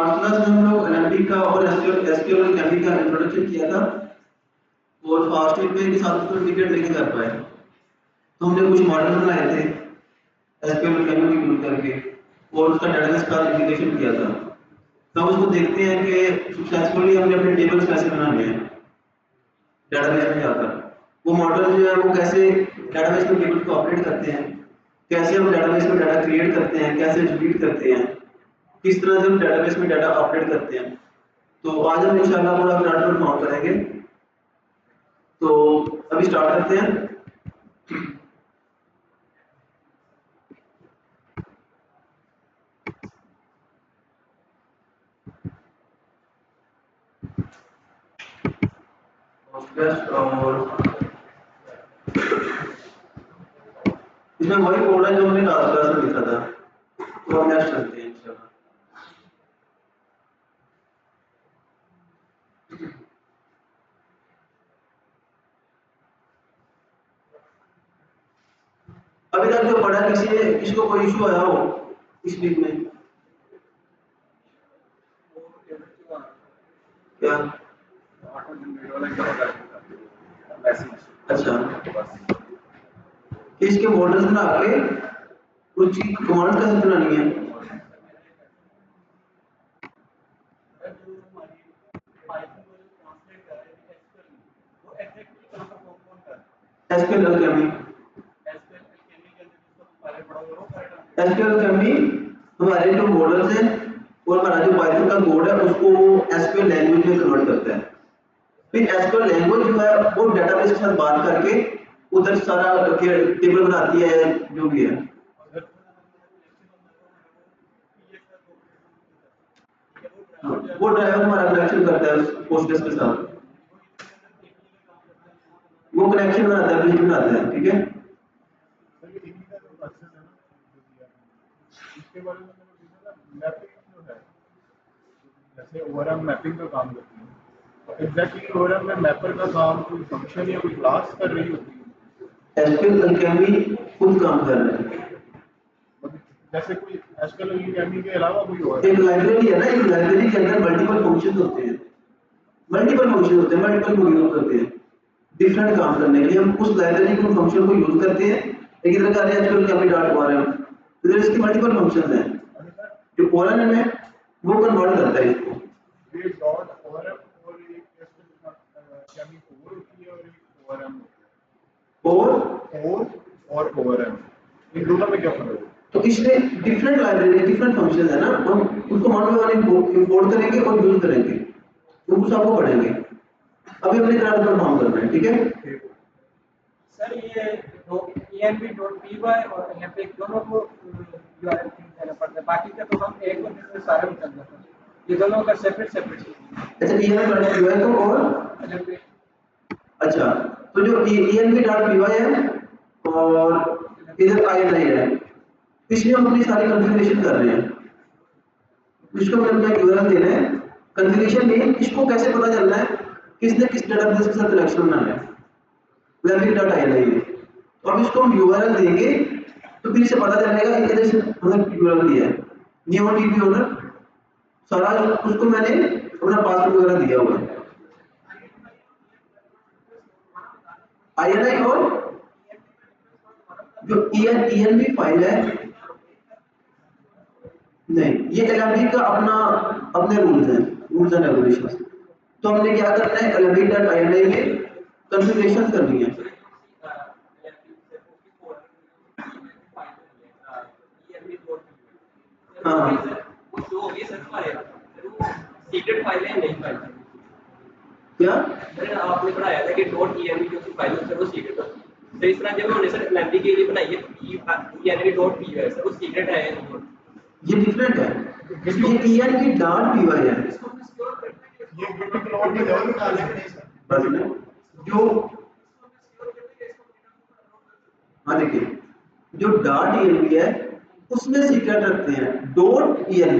Last class में हम लोग एलएमडी का और एसक्यूएल और कैमी का इंट्रोडक्शन किया था और फास्ट वे के साथ उसको इंटीग्रेट नहीं कर पाए, तो हमने कुछ मॉडल बनाए थे एसक्यूएल और कैमी को यूज करके और उसका डेटाबेस का इंटीग्रेशन किया था। तो हम उसको देखते हैं कि सक्सेसफुली हमने अपने टेबल्स कैसे बनाने हैं डेटाबेस में जाकर। वो मॉडल जो है वो कैसे डेटाबेस में टेबल को ऑपरेट करते हैं, कैसे हम डेटाबेस में डाटा क्रिएट करते हैं, कैसे डिलीट करते हैं, किस तरह से हम डेटाबेस में डाटा ऑपरेट करते हैं। तो आज हम इंशाल्लाह पूरा ग्राफ परफॉर्म करेंगे। तो अभी स्टार्ट करते हैं। और इसमें वही कोड है जो हमने लास्ट क्लास में लिखा था, तो हम नेक्स्ट चलते हैं इंशाल्लाह। अभी तक जो पढ़ा किसको कोई इशू आया हो इस वीक में? क्या? अच्छा, इसके मॉडल्स बना के कुछ कमांड कैसे बनानी है? एसक्यूएल अलकेमी, एसक्यूएल अलकेमी हमारे जो मॉडल्स हैं और हमारा जो पाइथन का कोड है उसको एसक्यूएल लैंग्वेज में कन्वर्ट करता है। फिर एसक्यूएल लैंग्वेज जो है वो डेटाबेस के साथ बात करके उधर सारा टेबल बनाती है जो भी है। वो ड्राइवर हमारा कनेक्शन करता है पोस्टग्रेस के साथ, वो कनेक्शन बनाता है, ब्रिज बनाता है। ठीक है, इसके बारे में मैपिंग जो है, जैसे ओवरऑल मैपिंग का काम करती है, तो एग्जैक्टली ओवरऑल में मैपर का काम कोई फंक्शन या कोई क्लास कर रही होती है। एसक्यूएल अलकेमी खुद काम कर रहा है, जैसे कोई एसक्यूएल अलकेमी के अलावा कोई और एक लाइब्रेरी है ना, एक लाइब्रेरी के अंदर मल्टीपल फंक्शंस होते हैं, मल्टीपल मॉड्यूल्स होते हैं डिफरेंट काम करने के लिए। हम उस लाइब्रेरी को फंक्शन को यूज करते हैं। एक इधर का एसक्यूएल कैमी डॉट ओआरएम, इधर इसके मल्टीपल फंक्शंस हैं जो ओआरएम है वो कन्वर्ट करता है इसको। ये डॉट ओआरएम और एक कैमी कोर होती है और एक ओआरएम और ओआरएम, इन दोनों में क्या फर्क है? तो इसमें डिफरेंट लाइब्रेरी डिफरेंट फंक्शंस है ना, हम उसको वन बाय वन इंपोर्ट करेंगे और यूज करेंगे, उनको सबको पढ़ेंगे। अभी हमने ग्राफ परफॉर्म करना है। ठीक है सर, ये env.py और एपिक दोनों को यूआरएल देना पड़ता है, बाकी का तो हम एक और दूसरे सारे में कर देते हैं, ये दोनों का सेपरेट अच्छा, env.py तो और अच्छा, तो जो env.py है और इधर ini है, इसमें हम अपनी सारी कॉन्फ़िगरेशन कर रहे हैं। इसको हमने अपना यूआरएल देना है, कॉन्फ़िगरेशन में इसको कैसे पता चलना है किसने किस डेटाबेस के साथ कनेक्शन बनाना है, webID.ini। तो अब इसको हम यूआरएल देंगे तो फिर इसे पता चलेगा इधर से हमने यूआरएल दिया है, न्यू टीपी ओनर सारा उसको मैंने अपना पासवर्ड वगैरह दिया हुआ है। ini और जो env फाइल है, नहीं, ये एलएमडी का अपने रूल्स एंड रेगुलेशंस। तो हमने क्या करना है, lmd.ini में कॉन्फ़िगरेशन करनी है। हाँ, सीक्रेट फाइल है नहीं फाइल क्या मैंने आपने बनाया था कि .env जो फाइल है वो सीक्रेट है, तो इस तरह जब हमने सर एलएमडी के लिए बनाई है env.py है सर, वो सीक्रेट है ये डिफरेंट है, ये env.py है। ये गिट क्लोन में जाओ बस में जो हाँ देखिए, जो .env है उसमें सीक्रेट रखते हैं .env।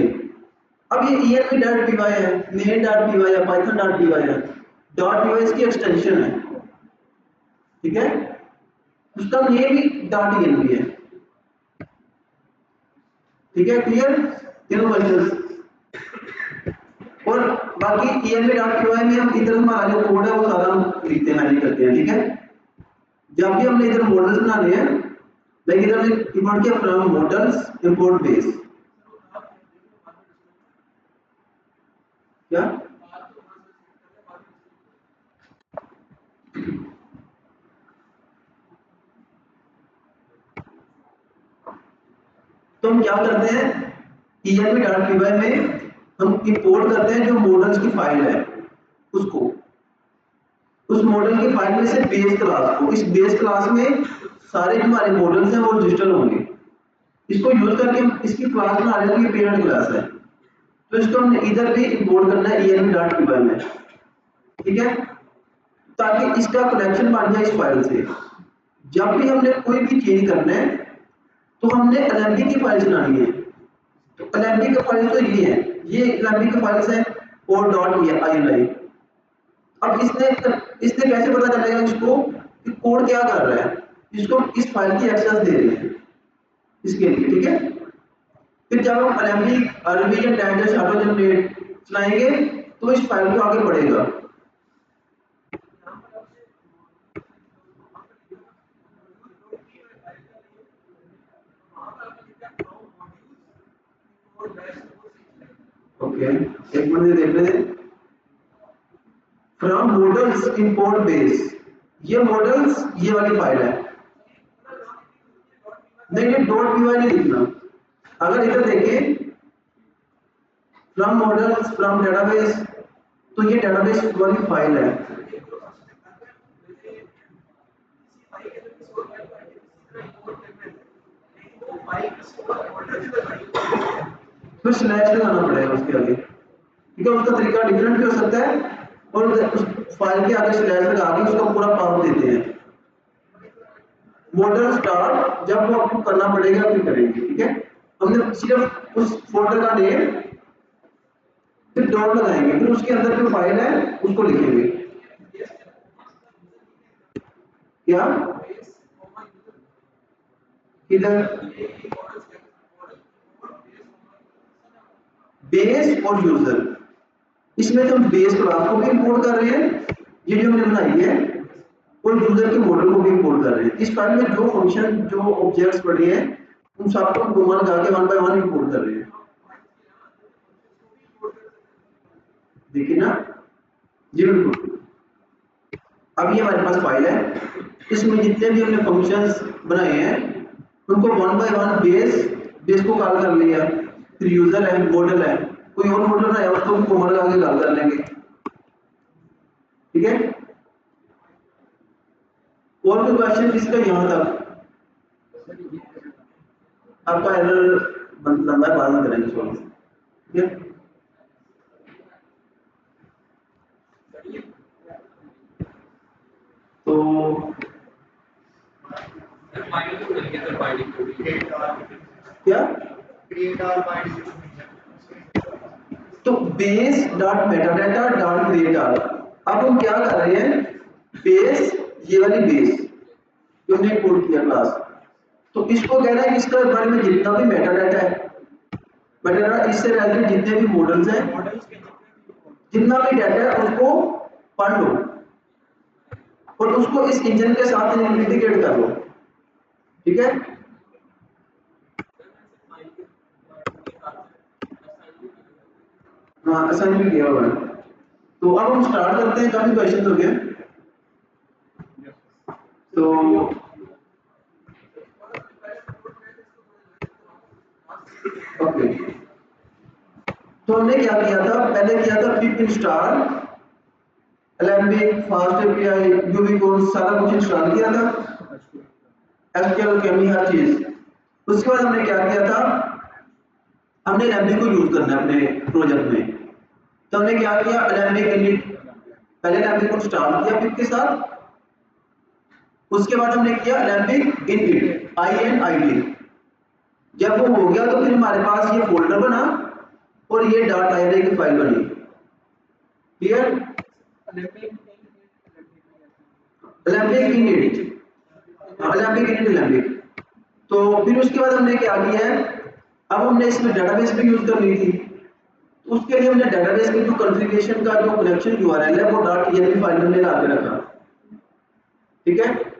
अब ये env.py है, main.py है, python.py है, .py इसकी एक्सटेंशन है। ठीक है, उसका नेम भी .env है। ठीक है, क्लियर? तीनों क्वेश्चंस और बाकी env.py में हम इधर हमारा जो कोड है वो सारा हम लिखते हैं, मैनेज करते हैं, ठीक है। जब भी हमने इधर मॉडल्स बनाने हैं, लाइक इधर हमने इंपोर्ट किया फ्रॉम मॉडल्स इंपोर्ट बेस, क्या तो हम क्या करते हैं, env.py में हम इंपोर्ट करते हैं जो मॉडल्स की फाइल है उसको, उस मॉडल की फाइल में से बेस क्लास को, इस बेस क्लास में सारे हमारे मॉडल्स हैं वो रजिस्टर होंगे। इसको यूज करके हम इसकी क्लास बना रहे हैं, ये पेरेंट क्लास है, तो इसको हमने इधर भी इंपोर्ट करना है env.py में, ठीक है, ताकि इसका कनेक्शन बन जाए इस फाइल से। जब भी हमने कोई भी चेंज करना है तो हमने lmp की फाइल चलानी है, तो lmp का फाइल तो ये है, ये lmp की फाइल्स है .ini। अब इसने कैसे पता चलेगा इसको कि कोड क्या कर रहा है, इसको इस फाइल की एक्सेस दे रहे हैं इसके लिए, ठीक है। फिर जब हम lmp revision digest auto generate चलाएंगे तो इस फाइल को आगे बढ़ेगा। ओके, एक मिनट देख रहे हैं, फ्रॉम मॉडल्स इंपोर्ट बेस, ये मॉडल्स ये वाली फाइल है, नहीं .py नहीं लिखना। अगर इधर देखें फ्रॉम मॉडल्स फ्रॉम डेटाबेस, तो ये डेटाबेस वाली फाइल है, फिर स्लैश लगाना पड़ेगा उसके आगे, ठीक है। उसका तरीका डिफरेंट भी हो सकता है, और उस फाइल के आगे स्लैश लगा के उसका पूरा पाथ देते हैं। मॉडल स्टार्ट जब वो आपको करना पड़ेगा फिर करेंगे, ठीक है। हमने सिर्फ उस फोल्डर का नेम फिर डॉट लगाएंगे, फिर उसके अंदर जो फाइल है उसको लिखेंगे, क्या इधर बेस और यूजर, इसमें तो हम बेस क्लास को भी इंपोर्ट कर रहे हैं, ये जो हमने बनाई है, और यूजर के मॉडल को भी इंपोर्ट कर रहे हैं। इस फाइल में जो फंक्शन जो ऑब्जेक्ट्स पड़े हैं उन सबको कॉमा लगा के 1 बाय 1 इंपोर्ट कर रहे हैं, देखिए ना, जी बिल्कुल। अब ये हमारे पास फाइल है, इसमें जितने भी हमने फंक्शंस बनाए हैं उनको 1 बाय 1 बेस को कॉल कर लिया, फिर यूजर है, मॉडल है, कोई और मॉडल बनाया उसको भी कॉमा लगा के कॉल कर लेंगे, ठीक है। और कोई क्वेश्चन किसका यहाँ तक? आपका एरर लंबा है, बाद में करेंगे सॉल्व, ठीक है। तो क्या तो base dot metadata dot create R, अब हम क्या कर रहे हैं, बेस ये वाली बेस जो हमने इंपोर्ट किया क्लास, तो इसको कह रहा है कि इसके बारे में जितना भी मेटाडाटा है, मेटाडाटा इससे रिलेटेड जितने भी मॉडल्स हैं, जितना भी डाटा है उसको पढ़ लो और उसको इस इंजन के साथ इंटीग्रेट कर लो, ठीक है। हाँ, असाइन भी किया हुआ है। तो अब हम स्टार्ट करते हैं, काफी क्वेश्चन हो गए, तो ओके, तो हमने क्या किया था, पहले किया था pip install alembic fast API यूबीकोड सारा कुछ इंस्टॉल किया था, एसक्यूएल केमी हर चीज। उसके बाद हमने क्या किया था, हमने एलेम्बिक को यूज करना है अपने प्रोजेक्ट में, तो हमने क्या किया, एलेम्बिक इनिट, पहले एलेम्बिक को इंस्टॉल किया पिप के साथ, उसके बाद हमने किया एलेम्बिक इनिट INIT, जब वो हो गया तो फिर हमारे पास ये फोल्डर बना और ये .ini की फाइल बनी, क्लियर। एलेम्बिक इनिट, तो फिर उसके बाद हमने क्या किया है, अब हमने इसमें डेटाबेस भी यूज करनी थी, तो उसके लिए हमने डेटाबेस के जो कॉन्फ़िगरेशन का जो कनेक्शन यूआरएल है वो .env फाइल में ला के रखा, ठीक है।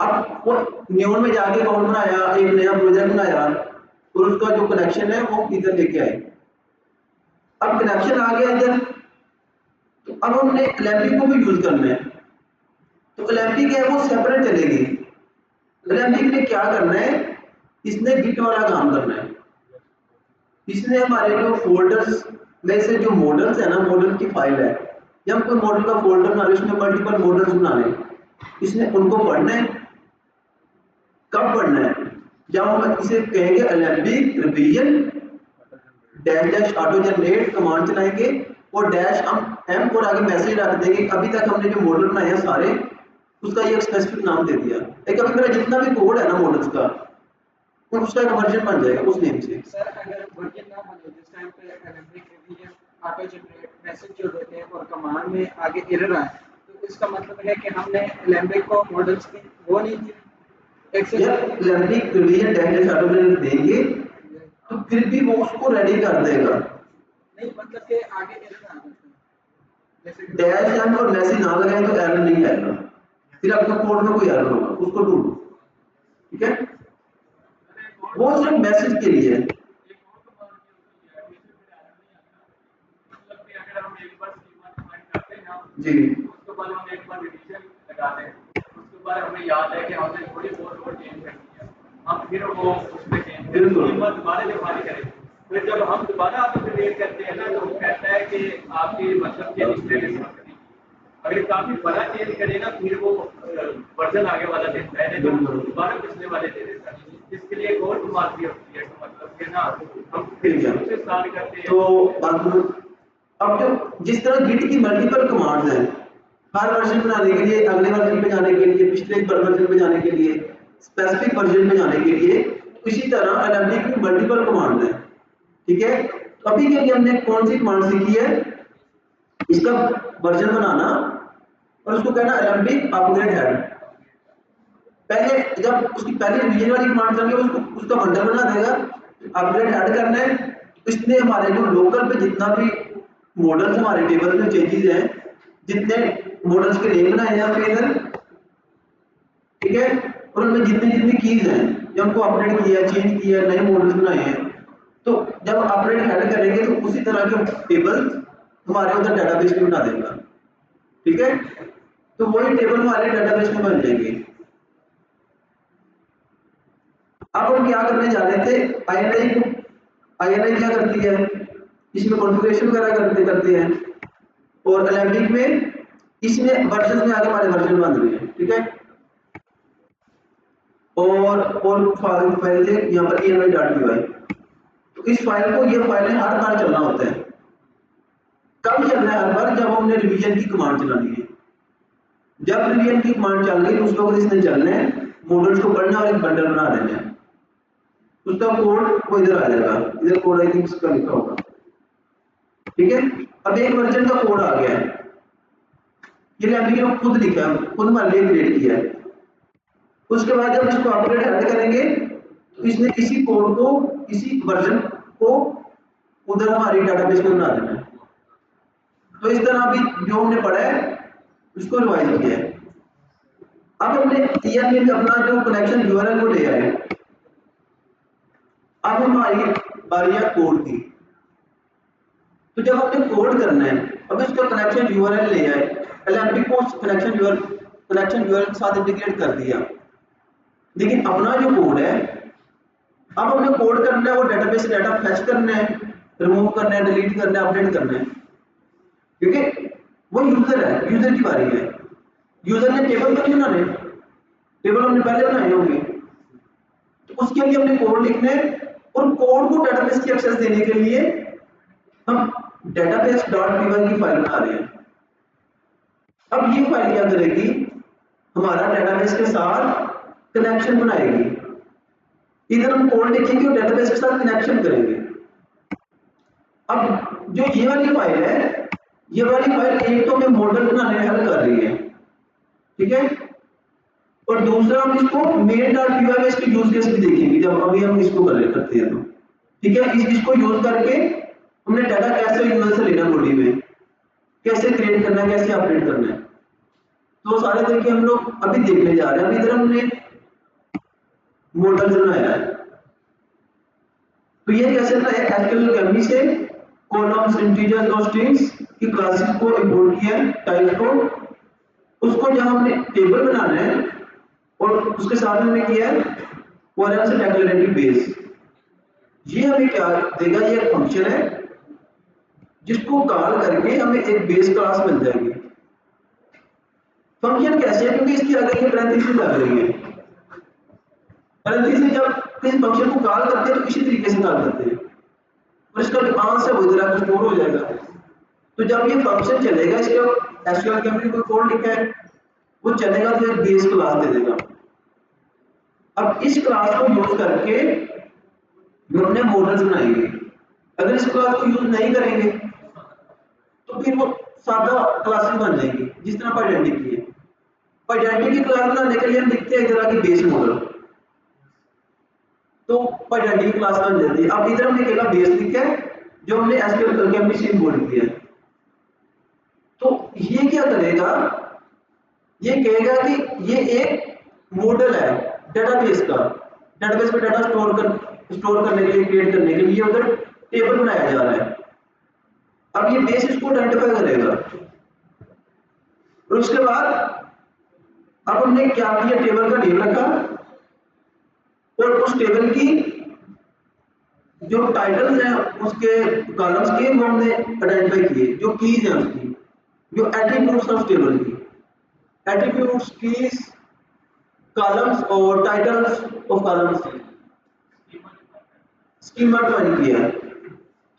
अब वो न्यून में जाके अकाउंट बनाया, एक नया प्रोजेक्ट बनाया और उसका जो कनेक्शन है वो इधर लेके आए। अब कनेक्शन आ गया इधर, तो अब हमने एलएमपी को भी यूज करना है। तो एलएमपी क्या है, वो सेपरेट चलेगी। एलएमपी ने क्या करना है, इसने गिट वाला काम करना है। इसने हमारे जो फोल्डर्स में से जो मॉडल्स है ना, मॉडल की फाइल है, या हम कोई मॉडल का फोल्डर बना रहे, उसमें मल्टीपल मॉडल्स बनाने, इसने उनको पढ़ना है। कब पढ़ना है, जब हम इसे कहेंगे LMP revision dash auto generate command चलाएंगे और डैश हम एम और आगे मैसेज रख देंगे। अभी तक हमने जो मॉडल बनाए हैं सारे, उसका ये स्पेसिफिक नाम दे दिया। एक अभी मेरा जितना भी कोड है ना मॉडल्स का, उसका एक वर्जन बन जाएगा उस नेम से। सर अगर वर्जन ना बने जिस टाइम पे LMP revision auto generate message जो देते हैं और कमांड में आगे एरर आए, तो इसका मतलब है कि हमने एलएमपी को मॉडल्स की वो नहीं की जब LMP revision dash auto generate देंगे तो फिर भी वो उसको रेडी कर देगा। नहीं मतलब कि आगे एरर आ जाता है, जैसे डैश एम और मैसेज ना लगाए तो एरर नहीं आएगा, फिर आपका कोड में कोई एरर होगा, उसको ढूंढो, ठीक है। वो सिर्फ मैसेज के लिए है। जी उसके बाद हम एक बार रिवीजन लगाते हैं, उसके बाद हमें याद है कि हमने थोड़ी बहुत और चेंज करनी है, हम फिर वो उसमें चेंज बिल्कुल दोबारा जब हमारी करें, फिर जब हम दोबारा आप क्रिएट करते हैं ना, तो वो कहता है कि आपकी मतलब के लिस्ट अगर काफी बड़ा चेंज करे ना, फिर वो वर्जन आगे वाला देता है, तो दोबारा पिछले वाले दे देता है। इसके लिए एक और बात भी होती है, मतलब कि ना हम फिर से स्टार्ट करते हैं। तो अब जो जिस तरह गिट की मल्टीपल कमांड्स हैं, हर वर्जन बनाने के लिए, अगले वर्जन पे जाने के लिए, पिछले वर्जन पे जाने के लिए, स्पेसिफिक वर्जन पे जाने के लिए, इसी तरह एलएमपी की मल्टीपल कमांड्स हैं, ठीक है। तो अभी के लिए हमने कौन सी कमांड सीखी है, इसका वर्जन बनाना और उसको कहना एलएमपी अपग्रेड हेड। पहले जब उसकी पहली रिवीजन वाली कमांड चलेगी, उसको उसका बंडल बना देगा, अपग्रेड ऐड करना है। इसलिए हमारे जो लोकल पे जितना भी मॉडल्स हमारे टेबल में चेंजेस हैं, जितने मॉडल्स के नेम बनाए हैं आपके इधर, ठीक है, और उनमें जितनी जितनी कीज हैं, जब उनको अपडेट किया, चेंज किया, नए मॉडल्स बनाए हैं, तो जब अपडेट ऐड करेंगे तो उसी तरह के टेबल हमारे उधर डेटाबेस में बना देगा, ठीक है। तो वही टेबल हमारे डेटाबेस में बन जाएंगे। अब हम क्या करने जा रहे थे, आईएनआई क्या करती है, इसमें कॉन्फ़िगरेशन वगैरह करते हैं, और एलएमपी में इसमें वर्जन में आगे हमारे वर्जन बन रहे हैं, ठीक है। और फाइल है यहाँ पर envi.py, तो इस फाइल को, ये फाइलें हर बार चलना होता है। कब चलना है हर बार, जब हमने रिवीजन की कमांड चलानी है। जब रिवीजन की कमांड चल गई तो उस वक्त इसने चलना है, मॉडल्स को पढ़ना और एक बंडल बना देना है। उसका कोड वो इधर आ जाएगा, इधर कोड आई थिंक इसका लिखा होगा, ठीक है। अब एक वर्जन का कोड आ गया है, ये एलएमपी ने खुद लिखा है, खुद हमारे लिए क्रिएट किया है। उसके बाद जब इसको अपडेट ऐड करेंगे तो इसने इसी कोड को, इसी वर्जन को उधर हमारी डेटाबेस में बना देना है। तो इस तरह अभी जो हमने पढ़ा है उसको रिवाइज किया है। अब हमने ईआरपी में अपना जो कनेक्शन यूआरएल को ले आए। अब हमारी बारी है कोड की। तो जब हमने कोड करना है, अब इसका कनेक्शन यूआरएल ले आए, एलएमपी को कनेक्शन यूआरएल के साथ इंटीग्रेट कर दिया, लेकिन अपना जो कोड है, अब हमने कोड करना है, वो डेटाबेस से डाटा फेच करना है, रिमूव करना है, डिलीट करना है, अपडेट करना है, क्योंकि वो यूजर है, यूजर की बारी है। यूजर ने टेबल तो नहीं बनाने, टेबल हमने पहले बनाए होंगे, तो उसके लिए हमने कोड लिखना है, और कोड को डेटाबेस की एक्सेस देने के लिए हम database.py की फाइल बना रहे हैं। अब ये फाइल क्या करेगी, हमारा डेटाबेस के साथ कनेक्शन बनाएगी। इधर हम कोड लिखेंगे और डेटाबेस के साथ कनेक्शन करेंगे। अब जो ये वाली फाइल है, ये वाली फाइल एक तो हमें मॉडल बनाने में हेल्प कर रही है, ठीक है, और दूसरा हम इसको main.py में इसके यूज केस भी देखेंगे जब अभी हम इसको करते हैं तो, ठीक है। इसको यूज करके हमने डाटा कैसे यूजर से लेना, बॉडी में कैसे क्रिएट करना है, कैसे अपडेट करना है, तो सारे तरीके हम लोग अभी देखने जा रहे हैं। अभी इधर हमने मॉडल बनाया है, तो ये कैसे बनाया, एसक्यूएल कैमरी से कॉलम्स, इंटीजर्स और स्ट्रिंग्स की क्लासेस को इंपोर्ट किया है, टाइप को, उसको जब हमने टेबल बनाना है और उसके साथ हमने किया है कॉलम से डेक्लरेटिव बेस। ये हमें क्या देगा, ये एक फंक्शन है जिसको कॉल करके हमें एक बेस क्लास मिल जाएगी। फंक्शन कैसे है, क्योंकि इसकी आगे ये पैरेंथेसिस लग रही है। पैरेंथेसिस जब किसी फंक्शन को कॉल करते हैं तो इसी तरीके से कॉल करते हैं और इसका जो आंसर वो इधर आके स्टोर हो जाएगा। तो जब ये फंक्शन चलेगा, इसके एसक्यूएल कैमरी कोई कोड लिखा है वो चलेगा तो एक बेस क्लास दे देगा। अब इस क्लास को यूज करके हम अपने मॉडल्स बनाएंगे। अगर इस क्लास को यूज नहीं करेंगे तो फिर वो सादा क्लासेस बन जाएंगी, जिस तरह पाइडेंटिटी की है। पाइडेंटिटी की क्लास बनाने के लिए हम लिखते हैं इधर आके बेस मॉडल, तो पाइडेंटिटी क्लास बन जाती है। अब इधर हमने केवल बेस लिखा है जो हमने एसक्यूएल कैमरी से इंपोर्ट किया है। तो ये क्या करेगा, ये कहेगा कि ये एक मॉडल है डेटाबेस का, डेटाबेस में डाटा स्टोर करने के लिए, क्रिएट करने के लिए उधर टेबल बनाया जा रहा है। अब ये बेस इसको आइडेंटिफाई करेगा और उसके बाद अब हमने क्या किया, टेबल का नेम रखा और उस टेबल की जो टाइटल्स हैं उसके कॉलम्स के वो हमने आइडेंटिफाई किए, जो कीज हैं उसकी, जो एट्रीब्यूट्स हैं उस टेबल की, एट्रीब्यूट्स, कीज, कॉलम्स और titles of columns, schema define किया है।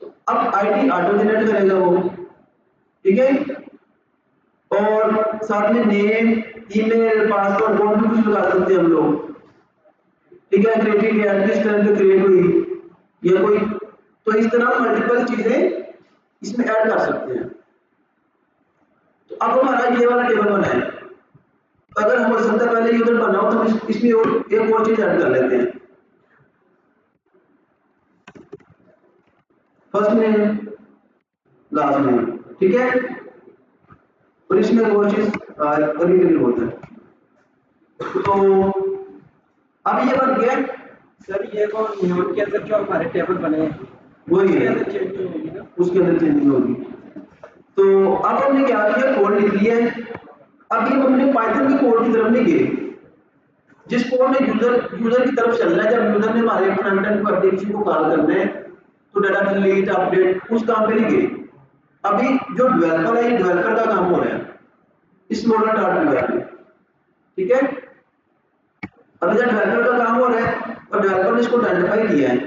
तो अब आईडी ऑटो जनरेट करेगा वो, ठीक है, और साथ में नेम, ईमेल, पासवर्ड, कौन भी कुछ लगा सकते हैं हम लोग, ठीक है, क्रिएटिव है किस तरह से क्रिएट हुई या कोई, तो इस तरह मल्टीपल चीजें इसमें ऐड कर सकते हैं। तो अब हमारा ये वाला टेबल बना है, अगर हम सबसे पहले यूजर बना हो तो इसमें एक और चीज ऐड कर लेते हैं, फर्स्ट नेम, लास्ट नेम, ठीक है, और इसमें वो चीज कभी कभी होता है। तो अब ये बन गया सर, ये वो न्यून के अंदर जो हमारे टेबल बने हैं वही उसके है, अंदर चेंजिंग होगी ना, उसके अंदर चेंजिंग होगी। तो अब हमने क्या किया, कोड लिख लिया है। अब ये हमने पाइथन के कोड की तरफ नहीं गए, जिस कोड में यूजर की तरफ चलना है, जब यूजर ने हमारे फ्रंट एंड को एप्लीकेशन को कॉल करना है तो डाटा डिलीट, अपडेट, उस काम पे नहीं गए। अभी जो डेवलपर है, ये डेवलपर का काम हो रहा है इस मॉडल डॉट पी, ठीक है। अभी जब डेवलपर का काम हो रहा है और डेवलपर ने इसको आइडेंटिफाई किया है,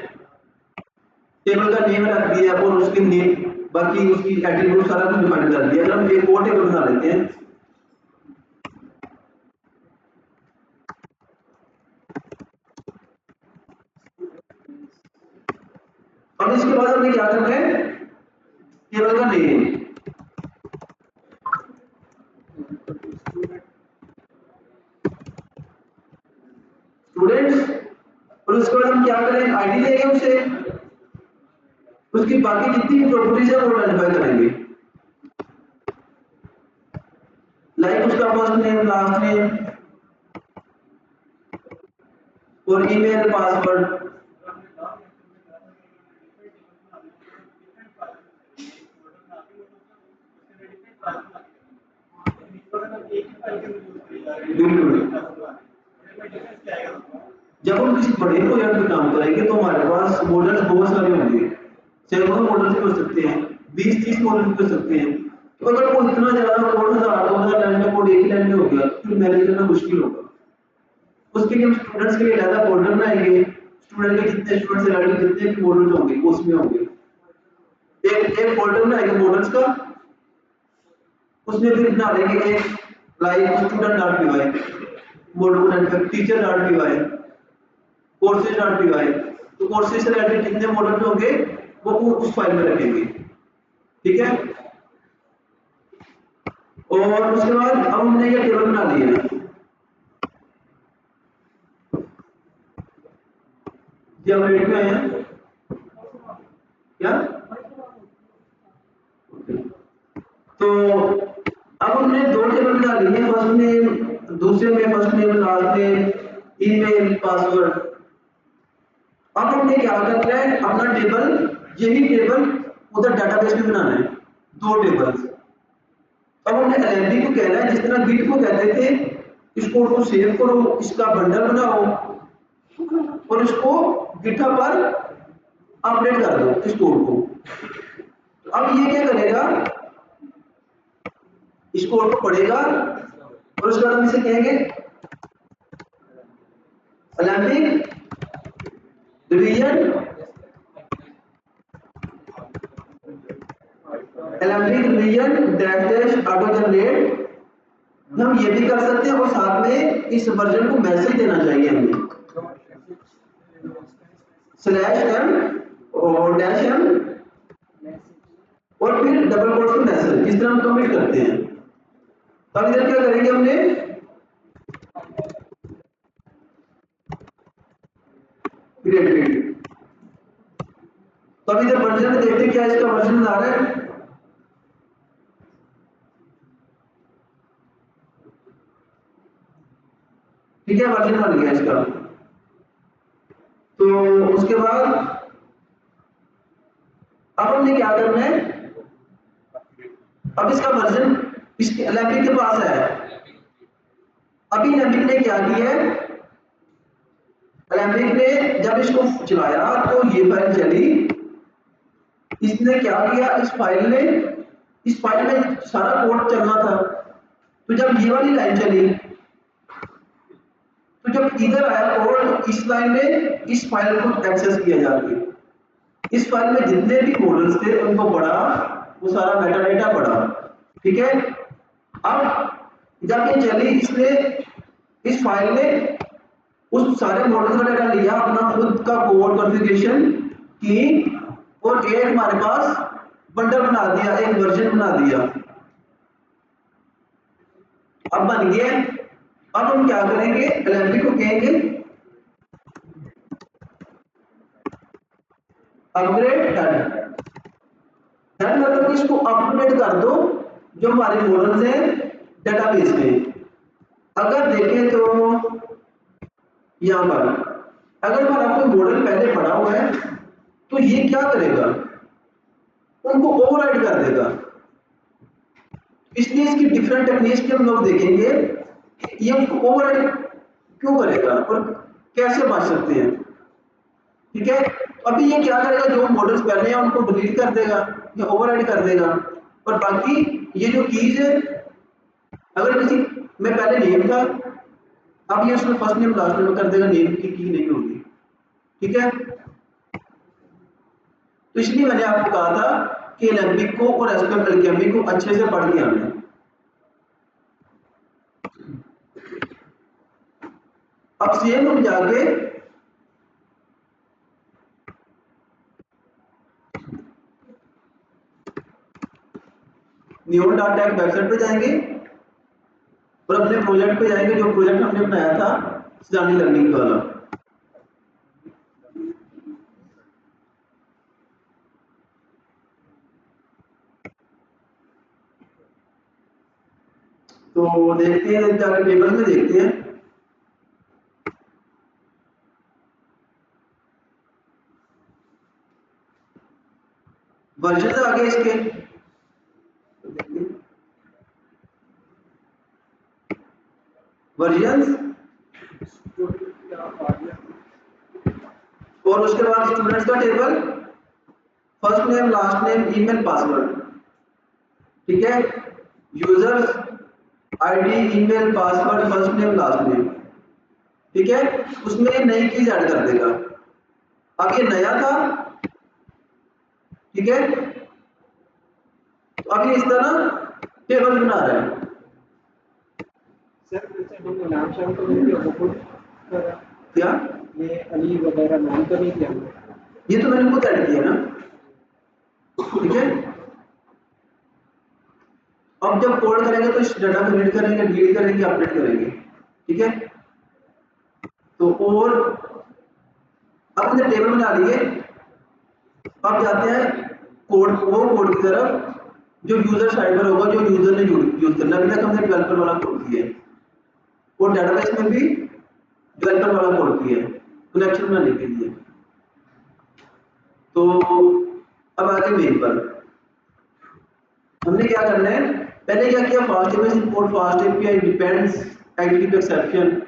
टेबल का नेम रख दिया और उसके नेम, बाकी उसकी एट्रीब्यूट सारा कुछ डिफाइन कर दिया। अगर हम एक और टेबल बना लेते हैं, अब इसके बाद हमने क्या करना है, टेबल का नेम, स्टूडेंट्स, और उसके बाद हम क्या करेंगे, आईडी देंगे उसे, उसकी बाकी जितनी भी प्रॉपर्टीज है वो आइडेंटिफाई करेंगे, लाइक उसका फर्स्ट नेम, लास्ट नेम और ईमेल, पासवर्ड। बिल्कुल, जब हम किसी बड़े प्रोजेक्ट में काम करेंगे तो हमारे पास मॉडल्स बहुत सारे होंगे, सैकड़ों मॉडल भी हो सकते हैं, 20-30 मॉडल भी हो सकते हैं। तो अगर वो इतना ज्यादा कोड 1000-2000 लाइन का कोड एक ही लाइन में हो गया तो फिर मैनेज करना मुश्किल होगा। उसके लिए हम स्टूडेंट्स के लिए अलग फोल्डर बनाएंगे, स्टूडेंट के जितने स्टूडेंट्स से जितने भी मॉडल्स होंगे वो उसमें होंगे, एक फोल्डर बनाएंगे मॉडल्स का, उसमें फिर बना लेंगे एक like student dot P Y, model teacher dot P Y, courses dot P Y. तो कोर्सेज से रिलेटेड जितने मॉडल होंगे वो उस फाइल में रखेंगे, ठीक है। और उसके बाद अब हमने ये टेबल बना लिया है, ये हम रेडी में हैं क्या, तो अब हमने दो टेबल बना लिए, फर्स्ट नेम, दूसरे में first name, last name, email, password. अब हमने क्या करना है, अपना टेबल, यही टेबल उधर डेटाबेस में बनाना है, दो टेबल्स। अब हमने एलएमपी को कहना है, जिस तरह गिट को कहते थे, इस कोड को सेव करो, इसका बंडल बनाओ और इसको गिटहब पर अपडेट कर दो इस कोड को। तो अब ये क्या करेगा, इस कोड को पढ़ेगा और उसके बाद हम इसे कहेंगे LMP division, LMP division dash dash auto generate. हम ये भी कर सकते हैं और साथ में इस वर्जन को मैसेज देना चाहिए हमें, /m और -m और फिर डबल कोट्स में मैसेज, इस तरह हम कमिट करते हैं। अब इधर क्या करेंगे हमने, क्रिएट। तो अब इधर वर्जन में देखते हैं क्या इसका वर्जन आ रहा है। ठीक है, वर्जन बन गया इसका। तो उसके बाद अब हमने क्या करना है, अब इसका वर्जन इसके एलएमपी के पास है। अभी एलएमपी ने क्या किया है, एलएमपी ने जब इसको चलाया तो ये फाइल चली, इसने क्या किया, इस फाइल में सारा कोड चलना था। तो जब ये वाली लाइन चली, तो जब इधर आया कोड, इस लाइन ने इस फाइल को एक्सेस किया जाके, इस फाइल में जितने भी मॉडल्स थे उनको पढ़ा, वो सारा मेटा डेटा पढ़ा। ठीक है, अब जब ये चली, इसने इस फाइल ने उस सारे मॉडल्स का डेटा लिया, अपना खुद का कोड कॉन्फ़िगरेशन की और एक हमारे पास बंडल बना दिया, एक वर्जन बना दिया। अब बन गया। अब हम क्या करेंगे, एलएमपी को कहेंगे अपग्रेड हेड। हेड मतलब इसको अपडेट कर दो जो हमारे मॉडल्स हैं डेटाबेस में। अगर देखें तो यहां पर अगर हमारा कोई मॉडल पहले पड़ा हुआ है तो ये क्या करेगा, उनको ओवरराइड कर देगा। इसलिए इसकी डिफरेंट टेक्निक्स के हम लोग देखेंगे कि ये उसको ओवरराइड क्यों करेगा और कैसे बच सकते हैं। ठीक है, अभी ये क्या करेगा, जो मॉडल्स पहले हैं उनको डिलीट कर देगा या ओवरराइड कर देगा, और बाकी ये जो कीज है, अगर किसी में पहले नेम था, अब ये उसमें फर्स्ट नेम लास्ट नेम कर देगा, नेम की नहीं होगी। ठीक है, तो इसलिए मैंने आपको कहा था कि एलएमपी को और एसक्यूएल एल्केमी को अच्छे से पढ़ के आना है। अब सेम हम जाके neon.tech वेबसाइट पे जाएंगे और अपने प्रोजेक्ट पे जाएंगे, जो प्रोजेक्ट हमने बनाया था सिजानी लर्निंग वाला। तो देखते हैं, जाके टेबल में देखते हैं। वर्जन आ गए इसके, वर्जन्स, और उसके बाद स्टूडेंट्स का table, first name last name email password. ठीक है, users ID email password first name last name. ठीक है, उसमें नई चीज ऐड कर देगा। अब ये नया था, ठीक है, तो अब ये इस तरह टेबल बना रहा है। सर जैसे हमने नाम शाम तो नहीं दिया, वो खुद क्या ये अली वगैरह नाम तो नहीं दिया हमने, ये तो मैंने खुद ऐड किया ना। ठीक है, अब जब कोड करेंगे तो इस डाटा को रीड करेंगे, डिलीट करेंगे, अपडेट करेंगे। ठीक है, तो और अब हमने टेबल बना लिए। अब जाते हैं कोड की तरफ। जो यूजर साइड पर होगा, जो यूजर ने यूज करना, अभी तक हमने डेवलपर वाला कोड किया है, और डेटाबेस में भी डेवलपर वाला कोड किया है कनेक्शन बनाने के लिए। तो अब आगे मेन पर हमने क्या करना है, पहले क्या किया, fast API import fast API depends aggregate exception.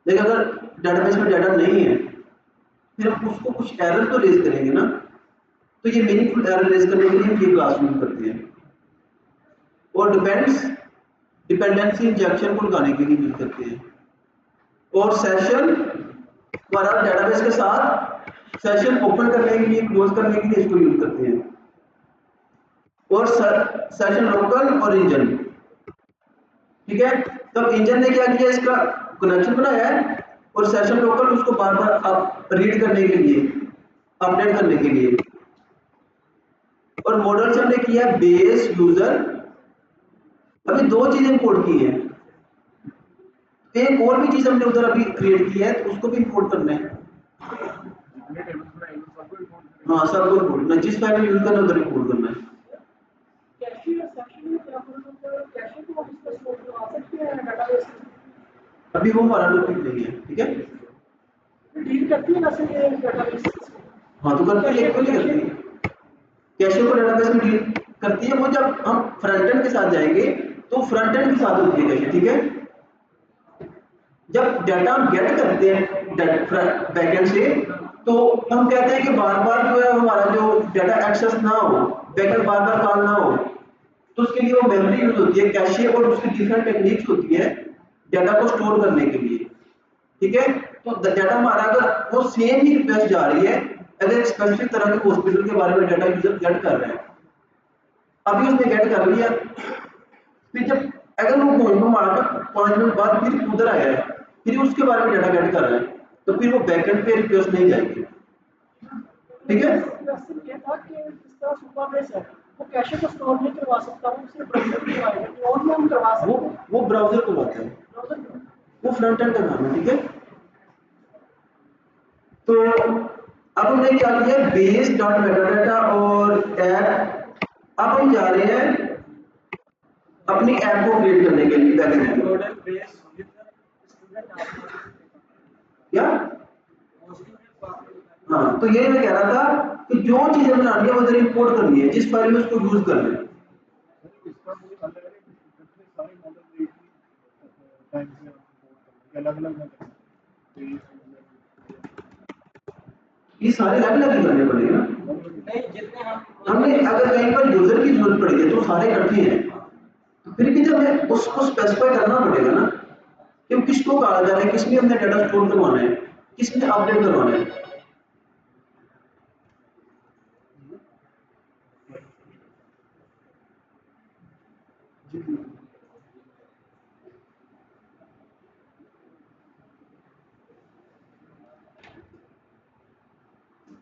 लेकिन अगर डेटाबेस में डाटा नहीं है, फिर हम उसको कुछ एरर तो रेज करेंगे ना, तो ये मीनिंगफुल एरर रेज करने के लिए हम ये क्लास यूज करते हैं। और डिपेंडेंसी इंजेक्शन को लगाने के लिए यूज करते हैं। और सेशन हमारा डेटाबेस के साथ सेशन ओपन करने के लिए, क्लोज करने के लिए इसको यूज करते हैं। और सेशन लोकल और इंजन, ठीक है। तब इंजन ने क्या किया, इसका कनेक्शन बनाया है, और सेशन लोकल उसको बार बार आप रीड करने के लिए, अपडेट करने के लिए। और मॉडल्स हमने किया बेस यूजर। अभी दो चीजें इंपोर्ट की है, एक और भी चीज हमने उधर अभी क्रिएट की है, तो उसको भी इंपोर्ट करना है। हाँ, सबको इंपोर्ट करना है, जिस फाइल में यूज करना है उधर इंपोर्ट करना है। अभी वो हमारा टॉपिक नहीं है, ठीक है। डील करती है ना सर ये डेटाबेस। हाँ, तो करती है, क्यों नहीं करती, कैशे को डेटाबेस में डील करती है। वो जब हम फ्रंट एंड के साथ जाएंगे तो फ्रंट एंड के साथ होती है कैशे, ठीक है। जब डाटा हम गेट करते हैं बैकएंड से, तो हम कहते हैं कि बार बार जो है हमारा जो डाटा एक्सेस ना हो, बैकएंड बार बार कॉल ना हो, तो उसके लिए वो मेमोरी यूज होती है कैशे, और उसकी डिफरेंट टेक्निक्स होती है डाटा को स्टोर करने के लिए, ठीक है। तो डाटा हमारा अगर वो सेम ही रिक्वेस्ट जा रही है, अगर एक स्पेसिफिक तरह के हॉस्पिटल के बारे में डाटा यूजर गेट कर रहे हैं, अभी उसने गेट कर लिया, फिर जब अगर वो फोन को मारकर 5 मिनट बाद फिर उधर आया है, फिर उसके बारे में डाटा गेट कर रहा है, तो फिर वो बैकएंड पे रिक्वेस्ट नहीं जाएगी, ठीक है। ये था कि जिस तरह सुपरबेस है वो कैशे को स्टोर नहीं करवा सकता, वो सिर्फ ब्राउज़र करवाएगा, और हम करवा सकते हैं। वो ब्राउजर करवाता है, वो फ्रंट एंड का काम है, ठीक है। तो अब हमने क्या किया, बेस डॉट मेटाडाटा और ऐप। अब हम जा रहे हैं अपनी ऐप को क्रिएट करने के लिए बैकएंड मॉडल बेस स्टूडेंट क्या। हाँ, तो ये मैं कह रहा था कि जो चीजें बनानी है वो इधर इंपोर्ट करनी है, जिस फाइल में उसको यूज करना है। ये सारे अलग अलग करने पड़ेंगे ना, नहीं जितने हम हमने अगर कहीं पर यूजर की जरूरत पड़ी है तो सारे इकट्ठे हैं, तो फिर भी जब हमें उसको स्पेसिफाई करना पड़ेगा ना कि किसको कहा जा रहा है, किसमें हमने डाटा स्टोर करवाना है, किसमें अपडेट करवाना है।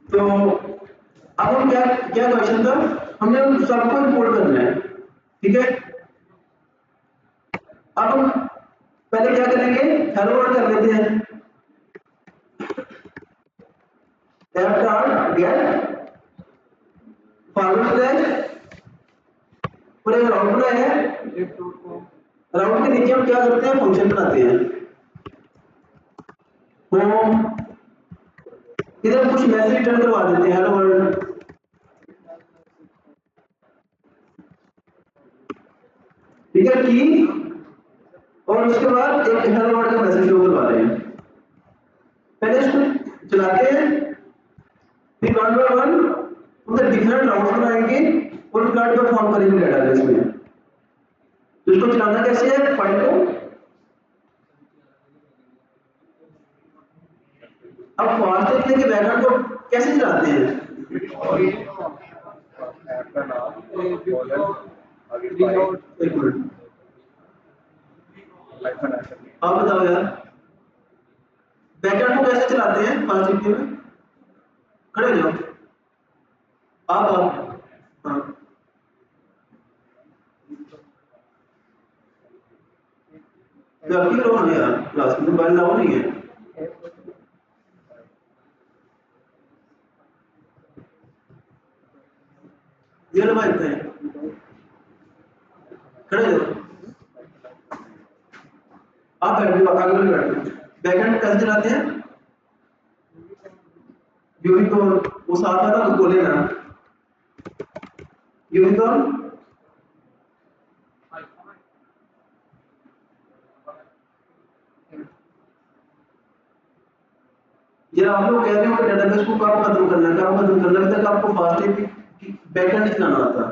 तो अब हम क्या क्या क्वेश्चन था, हमने उन सबको इंपोर्ट करना है, ठीक है। अब हम पहले क्या करेंगे, हेलो वर्ड कर लेते हैं, app dot gate forward slash, और एक राउंड बनाया है। राउंड के नीचे हम क्या करते हैं, फंक्शन बनाते हैं होम, इधर कुछ मैसेज रिटर्न करवा देते हैं, हेलो वर्ल्ड, ठीक है की। और उसके बाद एक हेलो वर्ल्ड का मैसेज शो करवा रहे हैं। पहले इसको चलाते हैं, फिर वन बाय वन उधर डिफरेंट राउंड्स बनाएंगे और प्लॉट परफॉर्म करेंगे डेटाबेस में। तो इसको चलाना कैसे है, फाइल को अब फास्ट एपीआई के बैकएंड को कैसे चलाते हैं, ऐप का नाम मॉडल आगे एक मिनट आप बताओ यार, बैकएंड को कैसे चलाते हैं फास्ट एपीआई में, खड़े हो जाओ आप हाँ, करो ना यार, क्लास में मोबाइल लाओ नहीं है। ये लो भाई हैं, खड़े हो जाओ। आप बैठ जाओ, आगे वाले बैठ जाओ। बैकएंड कैसे चलाते हैं? यूनिकॉर्न वो साथ आता तो बोले ना। यूनिकॉर्न ये आप लोग कह रहे हो कि डेटाबेस को कब खत्म करना है, कब खत्म करना है, तक आपको फास्ट एपी बैकएंड नहीं चलाना आता।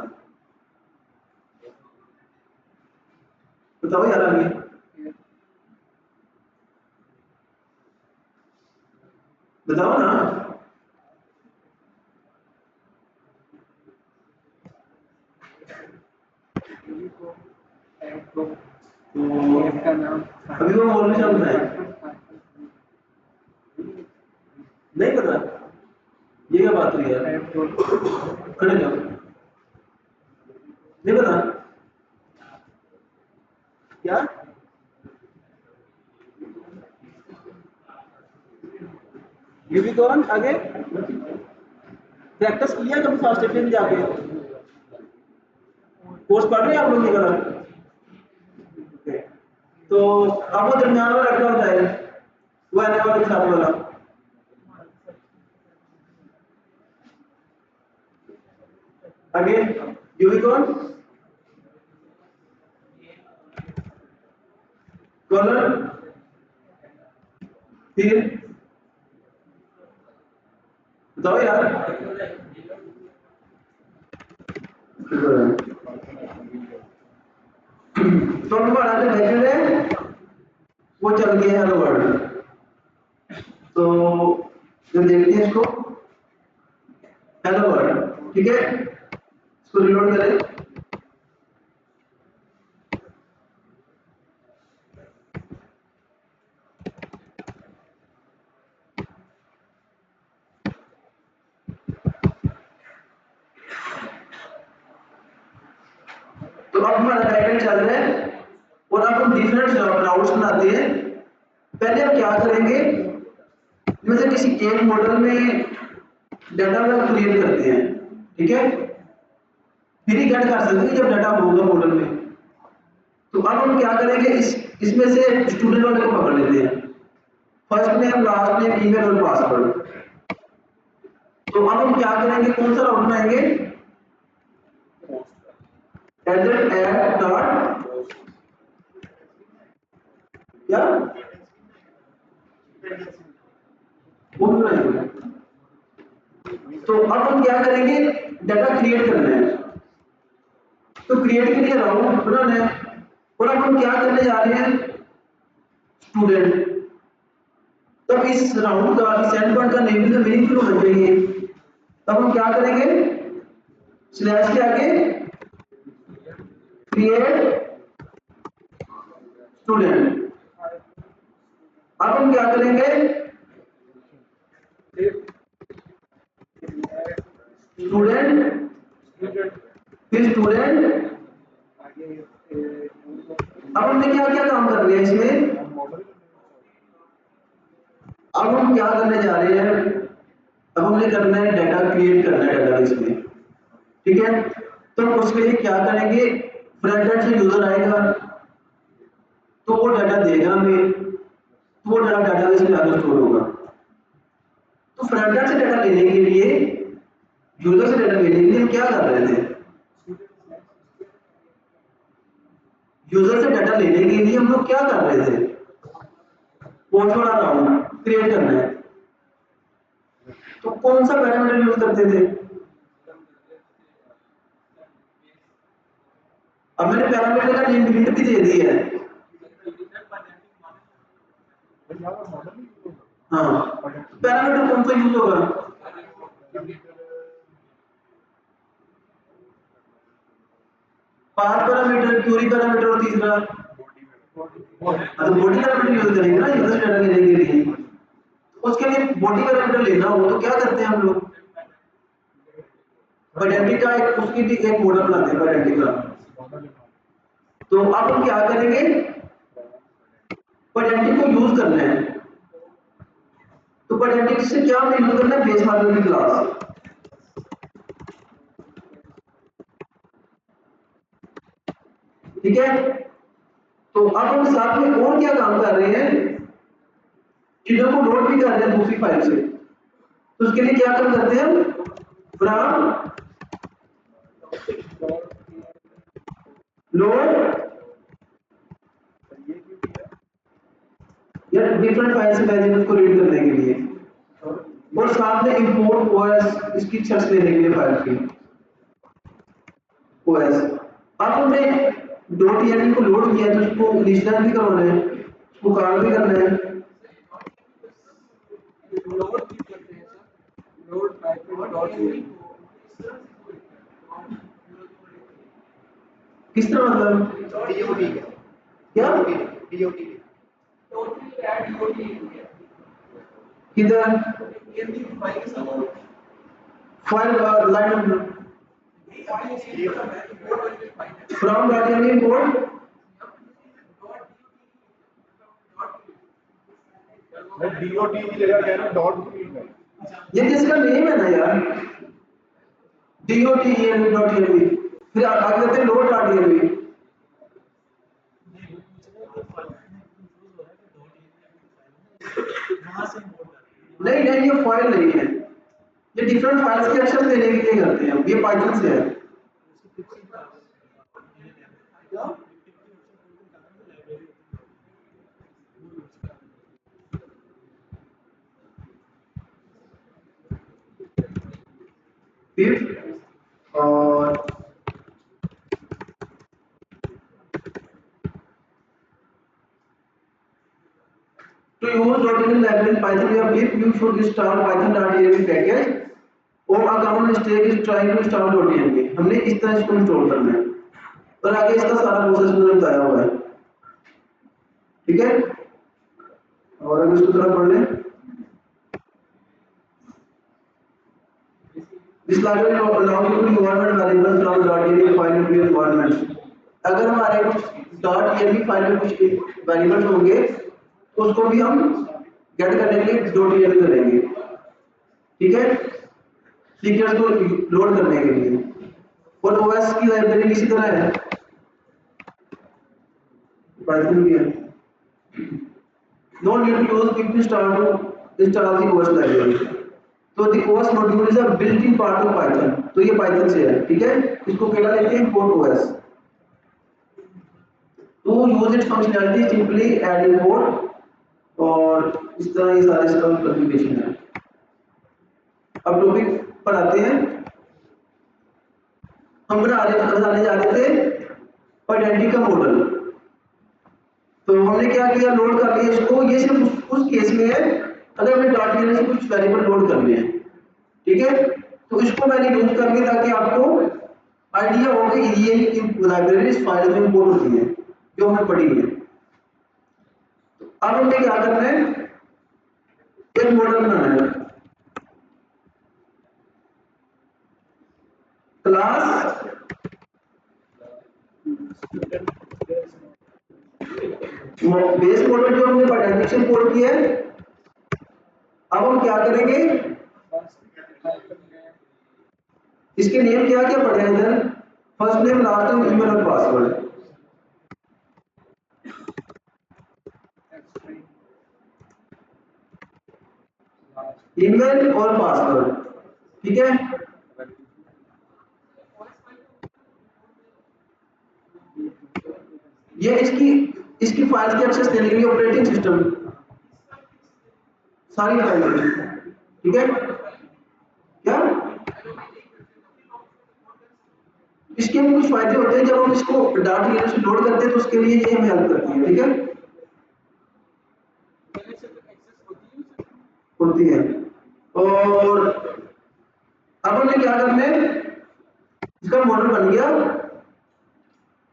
बताओ यार आगे। बताओ ना। का नाम अभी वो मौलवी साहब बताए नहीं पता। ये क्या बात हुई यार? खड़े जाओ। नहीं पता क्या? यूनिकॉर्न आगे प्रैक्टिस किया कभी फास्ट एपी में जाके? कोर्स पढ़ रहे हैं आप लोग ये वाला? तो अब वो दरमियान वाला लड़का बताए, वो आने वाले के साथ वाला। आगे यूनिकॉर्न कॉलर फिर बताओ यार। तो हमारा जो मेथड है वो चल गया हेलो वर्ल्ड। तो जब देखते हैं इसको हेलो वर्ल्ड, ठीक है, इसको रिलोड करें। तो अब हमारा बैकएंड चल रहा है और अब हम डिफरेंट राउट्स बनाते हैं। पहले हम क्या करेंगे, इनमें से किसी एक मॉडल में डाटा वेब क्रिएट करते हैं, ठीक है, फिर ही गेट कर सकते हैं जब डाटा होगा मॉडल में। तो अब हम क्या करेंगे, इसमें से स्टूडेंट वाले को पकड़ लेते हैं, first name last name email और पासवर्ड। तो अब हम क्या करेंगे, कौन सा राउट बनाएंगे, एड डॉट क्या वो बनाएंगे। तो अब हम क्या करेंगे, डाटा क्रिएट करना है, तो क्रिएट के लिए राउट बनाना है। और अब हम क्या करने जा रहे हैं, स्टूडेंट। तब इस राउंड का, इस एंड पॉइंट का नेम भी तो मीनिंगफुल होना चाहिए। तब हम क्या करेंगे, स्लैश के आगे क्रिएट स्टूडेंट। अब हम क्या करेंगे, स्टूडेंट फिर स्टूडेंट। अब हमने क्या क्या काम कर लिया इसमें, अब हम क्या करने जा रहे हैं, अब हमने करना है डाटा क्रिएट करना है डेटाबेस में, ठीक है। तो उसके लिए क्या करेंगे, फ्रंट एंड से यूजर आएगा तो वो डाटा देगा हमें, तो वो डाटा डेटाबेस में आकर स्टोर होगा। तो फ्रंट एंड से डाटा लेने के लिए, यूजर से डाटा लेने के लिए हम क्या कर रहे थे, यूजर से डाटा लेने के लिए हम लोग क्या कर रहे थे, पोस्ट वाला राउंड क्रिएट करना है। तो कौन सा पैरामीटर यूज करते थे, अब मैंने पैरामीटर का नेम प्रिंट भी दे दिया है। हाँ, पैरामीटर कौन सा यूज होगा, पाथ पैरामीटर, क्यूरी पैरामीटर और तीसरा बॉडी पैरामीटर यूज करेंगे ना यूजर डाटा लेने के लिए। तो उसके लिए बॉडी पैरामीटर लेना हो तो क्या करते हैं हम लोग, पेडेंटिक का एक, उसकी भी एक मॉडल बनाते हैं पेडेंटिक का। तो अब हम क्या करेंगे, पेडेंटिक को यूज करना है। तो पेडेंटिक से क्या हमें यूज करना है, बेस मॉडल की क्लास। ठीक है। तो अब हम साथ में और क्या काम कर रहे हैं, चीजों को लोड भी कर रहे हैं दूसरी फाइल से। तो उसके लिए क्या काम करते हैं हम, फ्रॉम लोड या डिफरेंट फाइल से वेरिएबल्स को रीड करने के लिए, और साथ में इंपोर्ट ओएस इसकी एक्सेस लेने के लिए फाइल की ओएस। अब हमने डॉट ईएनवी को लोड किया तो उसको इनिशियलाइज भी करवाना है, उसको कॉल भी करना है। लोड भी करते हैं सर, लोड पाइथन डॉट किस तरह मतलब डीओटी क्या डीओटी किधर file line number from dot env import DOT की जगह क्या है डॉट ये जिसका नेम है ना यार, डॉट ईएनवी, फिर आगे कहते हैं लोड डॉट ईएनवी। नहीं नहीं, ये फाइल नहीं है, ये डिफरेंट फाइल्स के एक्सेस लेने के लिए करते हैं, ये पाइथन से है। फिर और to use .env library in Python or pip, you should install python.env package or a common mistake is trying to install .env। हमने इस तरह इसको इंस्टॉल करना है और आगे इसका सारा प्रोसेस मैंने बताया हुआ है, ठीक है। और अगर इसको थोड़ा पढ़ लें, This library allows you to environment variables from .env file into your environment। अगर हमारे कुछ .env फाइल में कुछ वेरिएबल्स होंगे तो उसको भी हम गेट करने के लिए .env करेंगे, ठीक है, सीक्वेंस को लोड करने के लिए। और ओएस की लाइब्रेरी किसी तरह है, पाइथन भी है। No need to use pip install the OS library. तो the OS module is a built in part of Python, तो ये पाइथन से है, ठीक है। इसको क्या लेते हैं, import OS. To use it functionality simply add import, और इस तरह ये सारे इसका कॉन्फ़िगरेशन है। अब टॉपिक पर आते हैं, हम बनाने जा रहे थे आइडेंटिटी का मॉडल। तो हमने क्या किया, लोड कर लिया इसको, ये सिर्फ उस केस में है अगर हमें डॉट ईएनवी से कुछ वेरिएबल लोड करने हैं, ठीक है। तो इसको मैंने यूज करके ताकि आपको आइडिया हो कि ये लाइब्रेरी इस फाइल में इंपोर्ट होती है जो हमें पढ़ी है। तो अब हमें क्या करना है, एक मॉडल बनाना है, क्लास बेस मॉडल जो हमने आइडेंटिटी से इंपोर्ट किया है। अब हम क्या करेंगे, इसके नेम क्या क्या पढ़े हैं इधर, first name, last name, email और पासवर्ड। ईमेल और पासवर्ड, ठीक है। ये इसकी फाइल्स की एक्सेस देने के लिए ऑपरेटिंग सिस्टम सारी फाइल, ठीक है। क्या इसके कुछ फायदे होते हैं, जब हम इसको डाटा ईएनवी से लोड करते हैं तो उसके लिए ये हमें हेल्प करती है, ठीक है, होती है। और अब हमें क्या करना है, इसका मॉडल बन गया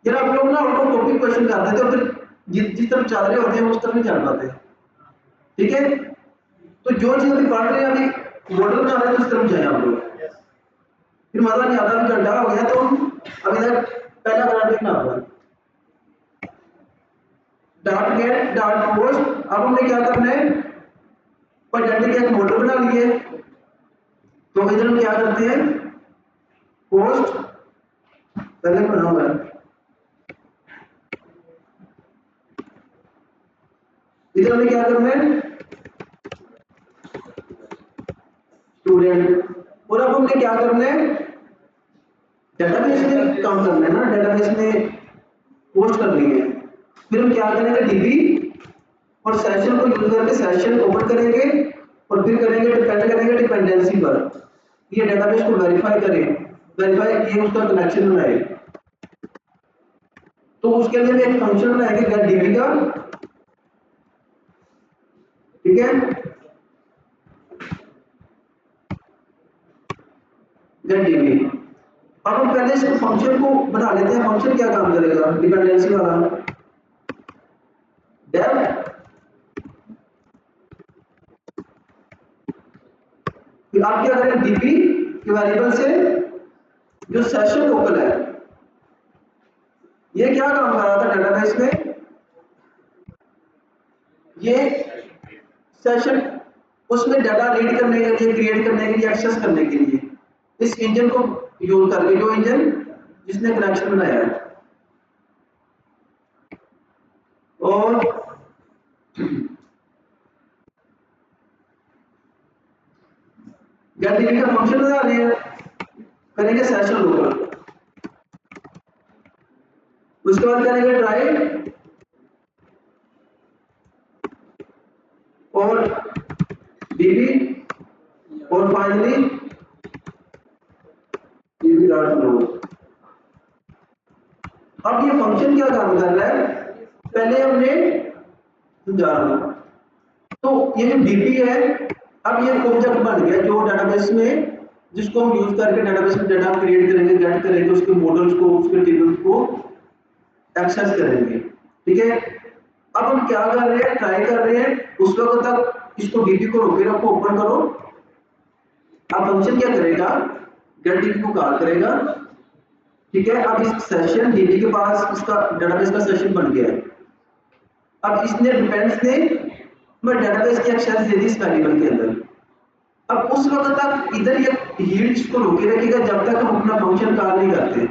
यार। आप लोग ना ऑटो टॉपिक क्वेश्चन कर देते हो, फिर जिस तरफ चल रहे होते हैं उस तरफ नहीं चल पाते, ठीक है। तो जो चीज अभी पढ़ रहे हैं, अभी मॉडल बना रहे हैं, तो उस तरफ जाए आप लोग, फिर मजा नहीं आता। अभी घंटा हो गया तो अभी तक पहला ग्राफिक ना हुआ, डॉट गेट डॉट पोस्ट। अब हमने क्या करना है, आइडेंटिटी का एक मॉडल बना लिए, तो इधर हम क्या करते हैं, पोस्ट पहले बना हुआ है, इधर हमें क्या करना है, स्टूडेंट। और अब हमने क्या करना है, डेटाबेस में काम करना है ना, डेटाबेस में पोस्ट करनी है। फिर हम क्या करेंगे, डीबी और सेशन को यूज करके सेशन ओपन करेंगे और फिर करेंगे डिपेंड करेंगे डिपेंडेंसी पर, ये डेटाबेस को वेरीफाई करें, वेरीफाई ये उसका कनेक्शन बनाए। तो उसके लिए हम एक फंक्शन बनाएंगे गेट डीबी का, ठीक है, गेट डीबी। अब हम पहले इस फंक्शन को बना लेते हैं। फंक्शन क्या काम करेगा, डिपेंडेंसी वाला, डेफ फिर आप क्या करें, डीबी के वेरिएबल से जो सेशन लोकल है, ये क्या काम कर रहा था डेटाबेस में, ये सेशन उसमें डाटा रीड करने के लिए, क्रिएट करने के लिए, एक्सेस करने के लिए इस इंजन को यूज करके, जो इंजन जिसने कनेक्शन बनाया है। और गेट डीबी का फंक्शन बना रहे हैं, करेंगे सेशन लोकल, उसके बाद करेंगे ट्राई और डीबी और फाइनली डीबी डॉट क्लोज। अब ये फंक्शन क्या काम कर रहा है, पहले हमने समझा रहा हूं। तो ये जो डीबी है, अब ये ऑब्जेक्ट बन गया जो डेटाबेस में, जिसको हम यूज करके डेटाबेस में डाटा क्रिएट करेंगे, गेट करेंगे, उसके मॉडल्स को, उसके टेबल्स को एक्सेस करेंगे, ठीक है। अब हम क्या कर रहे हैं, ट्राई कर रहे हैं, उस वक्त तक इसको डीबी को रोके रखो, ओपन करो। अब फंक्शन क्या करेगा, गेट डीबी को कॉल करेगा, ठीक है। अब इस सेशन डीबी के पास इसका डेटाबेस का सेशन बन गया है। अब इसने डिपेंड्स ने मैं डेटाबेस की एक्सेस दे दी इस वेरिएबल के अंदर। अब उस वक्त तक इधर ये यील्ड इसको रोके रखेगा जब तक हम अपना फंक्शन कॉल नहीं करते।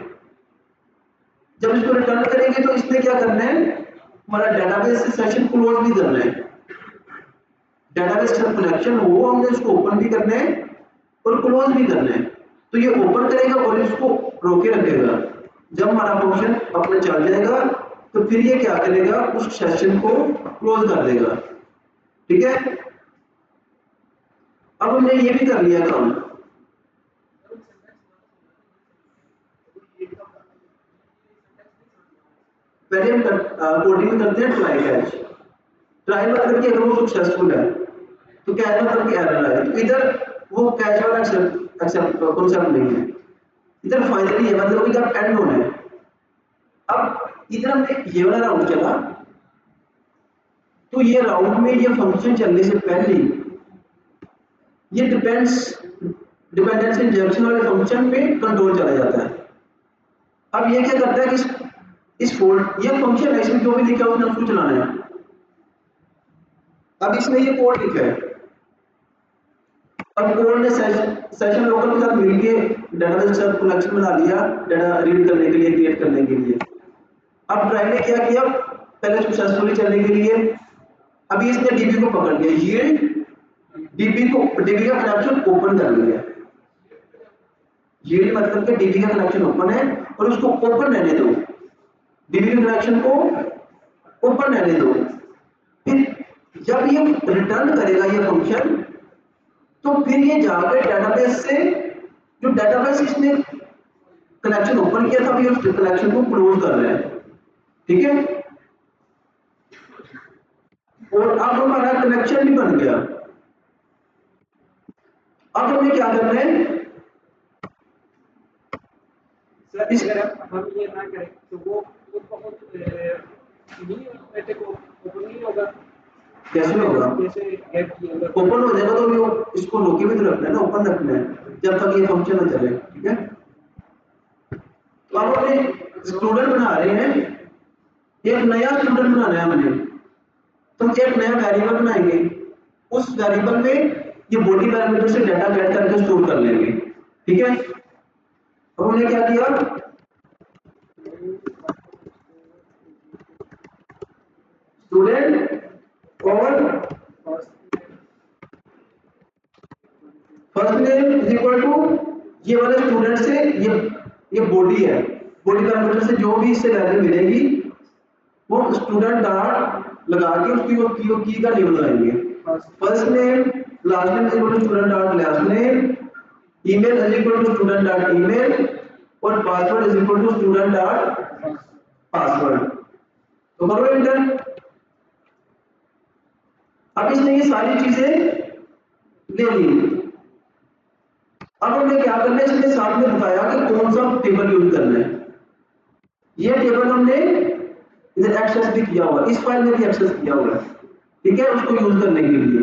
जब इसको रिटर्न करेंगे तो इसने क्या करना है, हमारा डेटाबेस से सेशन क्लोज भी करना है, डेटाबेस के साथ कनेक्शन हो, हमने इसको ओपन भी करना है और क्लोज भी करना है। तो ये ओपन करेगा और इसको रोके रखेगा। जब हमारा फंक्शन अपना चल जाएगा तो फिर ये क्या करेगा, उस सेशन को क्लोज कर देगा, ठीक है। अब हमने ये भी कर लिया काम। पहले हम कोडिंग में करते हैं ट्राई कैच। ट्राई मतलब कि अगर वो सक्सेसफुल है तो कैच मतलब कि एरर है, तो इधर वो कैच वाला एक्सेप्ट कॉन्सेप्ट नहीं है, इधर फाइनली है, मतलब कि जब एंड होना है। अब इधर हमने ये वाला राउंड चला, तो ये राउंड में ये फंक्शन चलने से पहले ये डिपेंडेंसी इंजेक्शन वाले फंक्शन में कंट्रोल चला जाता है। अब ये क्या करता है कि इस फोल्ड, ये फंक्शन है, इसमें जो भी लिखा है उसने उसको चलाना है। अब इसमें ये कोड लिखा है, अब कोड ने सेशन लोकल के साथ मिलके डेटाबेस के साथ कनेक्शन बना लिया डाटा रीड करने के लिए, क्रिएट करने के लिए। अब ट्राई ने क्या किया, पहले सक्सेसफुली चलने के लिए अभी इसने डीबी को पकड़ लिया, ये डीबी का कनेक्शन ओपन कर लिया। ये मतलब कि डीबी का कनेक्शन ओपन है और उसको ओपन रहने दो, डीबी के कनेक्शन को ओपन रहने दो। फिर जब ये रिटर्न करेगा ये फंक्शन, तो फिर ये जाकर डेटाबेस से, जो डेटाबेस इसने कनेक्शन ओपन किया था, अभी उस कनेक्शन को क्लोज कर रहा है, ठीक है। और अब हमारा कनेक्शन भी बन गया। अब हमें क्या करना है, सर अगर हम ये ना करें तो वो बहुत नहीं ऐसे को ओपन नहीं होगा। कैसे होगा, जैसे गेट की अगर ओपन हो जाएगा तो भी इसको रोके भी तो रखना है ना, ओपन रखना है जब तक ये फंक्शन ना चले, ठीक है। तो अब अपने स्टूडेंट बना रहे हैं, एक नया स्टूडेंट बनाना है हमें, तो हम एक नया वेरिएबल बनाएंगे, उस वेरिएबल में ये बॉडी पैरामीटर से डाटा गेट करके स्टोर कर लेंगे, ठीक है। अब हमने क्या किया, स्टूडेंट और ये बॉडी है, बॉडी पैरामीटर से जो भी इससे वैल्यू मिलेगी वो स्टूडेंट डॉट लगा के उसकी वो की का नेम लगाएंगे। First name, last name is equal to student dot last name, email is equal to student dot email और password is equal to student dot password. तो करो एंटर। अब इसने ये सारी चीजें ले ली। अब हमें क्या करना है, इसने साथ में बताया कि कौन सा टेबल यूज करना है। ये टेबल हमने इधर एक्सेस भी किया हुआ है, इस फाइल में भी एक्सेस किया हुआ है, ठीक है, उसको यूज करने के लिए।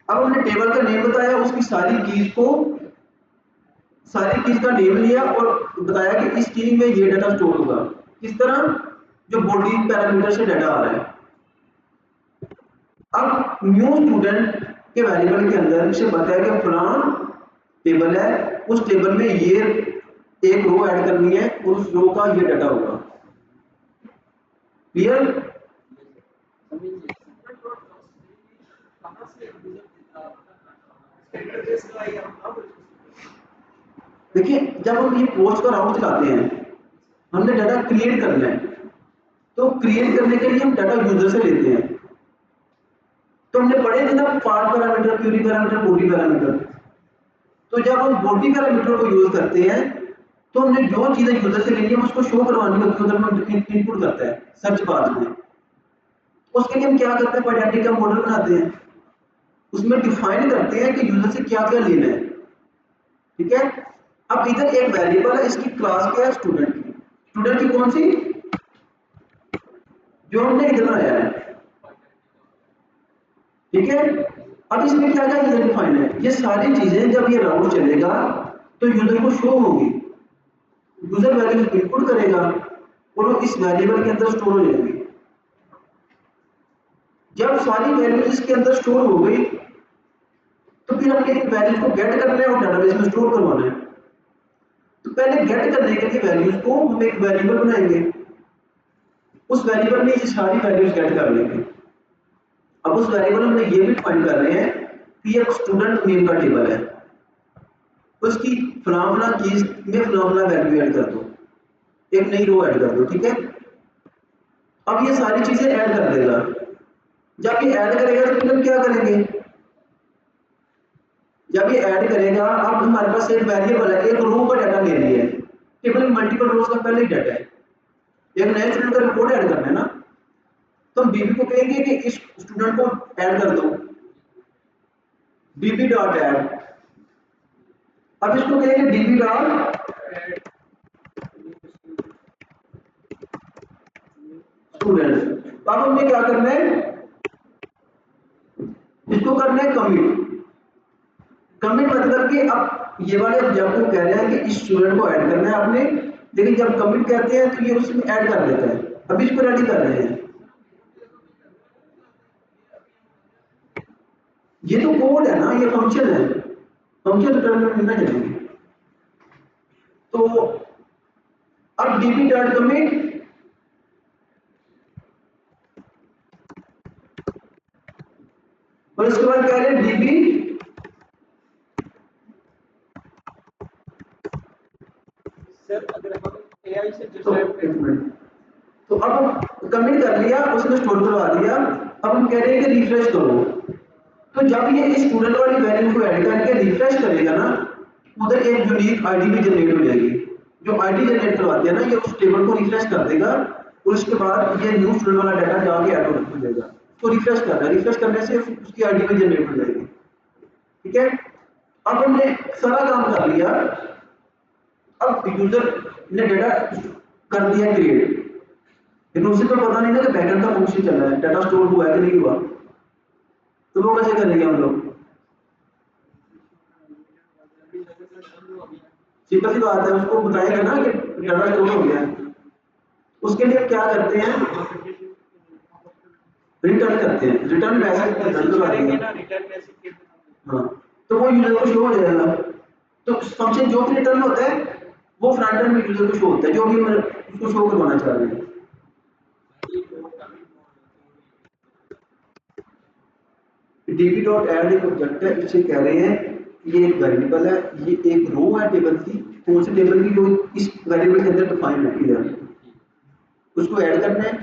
अब हमने टेबल का नेम बताया, उसकी सारी कीज का नेम लिया और बताया कि इस की में ये डाटा स्टोर होगा। किस तरह? जो बॉडी पैरामीटर से डाटा आ रहा है। अब न्यू स्टूडेंट के वेरिएबल के अंदर से बताया कि फलान टेबल है, उस टेबल में ये एक रो ऐड करनी है और उस रो का ये डाटा होगा। क्लियर? देखिए, जब हम ये पोस्ट का राउंड चलाते हैं, हमने डाटा क्रिएट करना है, तो क्रिएट करने के लिए हम डाटा यूजर से लेते हैं। तो हमने पढ़े थे ना part parameter, query parameter, body parameter. तो जब हम बॉडी पैरामीटर को यूज करते हैं तो हमने जो चीजें यूजर से लेनी है उसको शो करवानी होती है, उधर हम इनपुट करता है सर्च बार में। उसके लिए हम क्या करते हैं, आइडेंटिटी का मॉडल बनाते हैं, उसमें डिफाइन करते हैं कि यूजर से क्या क्या लेना है, ठीक है। अब इधर एक वेरिएबल है, इसकी क्लास क्या है, स्टूडेंट की कौन सी, जो हमने इधर बनाया है, ठीक है। अब इसमें क्या क्या यूजर डिफाइन है, ये सारी चीजें जब ये राउंड चलेगा तो यूजर को शो होगी, यूजर वैल्यू इनपुट करेगा और वो इस वेरिएबल के अंदर स्टोर हो जाएगी। जब सारी वैल्यूज इसके अंदर स्टोर हो गई तो फिर हमने इन वैल्यूज को गेट करना है और डेटाबेस में स्टोर करवाना है। तो पहले गेट करने के लिए वैल्यूज को हम एक वेरिएबल बनाएंगे, उस वेरिएबल में ये सारी वैल्यूज गेट कर लेंगे। अब उस वेरिएबल में ये भी फाइंड कर रहे हैं कि ये स्टूडेंट नेम का टेबल है, उसकी फलाना कीज में फलाना वैल्यू ऐड कर दो, एक नई रो ऐड कर दो, ठीक है। अब ये सारी चीजें ऐड कर देगा। जब ये ऐड करेगा तो फिर हम क्या करेंगे, जब ये ऐड करेगा, अब हमारे पास एक वेरिएबल है, एक रो का डाटा ले लिया है, टेबल में मल्टीपल रोज का पहले ही डाटा है, एक नए स्टूडेंट का रिपोर्ट ऐड करना है ना, तो हम डीबी को कहेंगे कि इस स्टूडेंट को ऐड कर दो, डीबी डॉट ऐड। अब इसको कहेंगे डीबी डॉट स्टूडेंट। अब हमें क्या करना है, इसको करना है कमिट। कमिट मतलब कि अब ये वाले ऑब्जेक्ट को कह रहे हैं कि इस स्टूडेंट को ऐड करना है आपने, लेकिन जब कमिट करते हैं तो ये उसमें ऐड कर देता है। अब इसको रेडी कर रहे हैं, ये तो कोड है ना, ये फंक्शन है, फंक्शन रिटर्न में मिलना चाहिए। तो अब डीबी डॉट कमिट और इसके बाद कह रहे हैं डीबी सर अगर हम एआई से जो तो अब कमिट कर लिया, उसने स्टोर करवा दिया। अब हम कह रहे हैं कि रिफ्रेश करो, तो जब ये इस स्टूडेंट वाली वैल्यू को ऐड करके रिफ्रेश करेगा ना, उधर एक यूनिक आईडी भी जनरेट हो जाएगी। जो आईडी जनरेट करवाते हैं ना, ये उस टेबल को रिफ्रेश कर देगा और उसके बाद ये न्यू स्टूडेंट वाला डाटा जाके ऐड हो जाएगा। तो रिफ्रेश करना है, रिफ्रेश करने से उसकी आईडी भी जनरेट हो जाएगी, ठीक है। अब हमने सारा काम कर लिया, अब यूजर ने डाटा कर दिया क्रिएट, लेकिन उसे तो पता नहीं ना कि बैकएंड का फंक्शन चल रहा है, डाटा स्टोर हुआ है कि नहीं हुआ। तो वो कैसे करेंगे हम लोग, सिंपल सी बात है, उसको बताएंगे ना कि डाटा स्टोर हो गया है। उसके लिए क्या करते हैं, रिटर्न करते हैं, रिटर्न मैसेज करेंगे ना, रिटर्न मैसेज। हाँ, तो वो यूजर को शो हो जाएगा। तो फंक्शन जो भी रिटर्न होता है वो फ्रंट एंड में यूजर को शो होता है, जो भी हम उसको शो करवाना चाह रहे हैं। डीबी डॉट ऐड एक ऑब्जेक्ट है, इसे कह रहे हैं ये एक वेरिएबल है, ये एक रो है टेबल की, कौन से टेबल की जो इस वेरिएबल के अंदर डिफाइन है इधर, उसको ऐड करना है।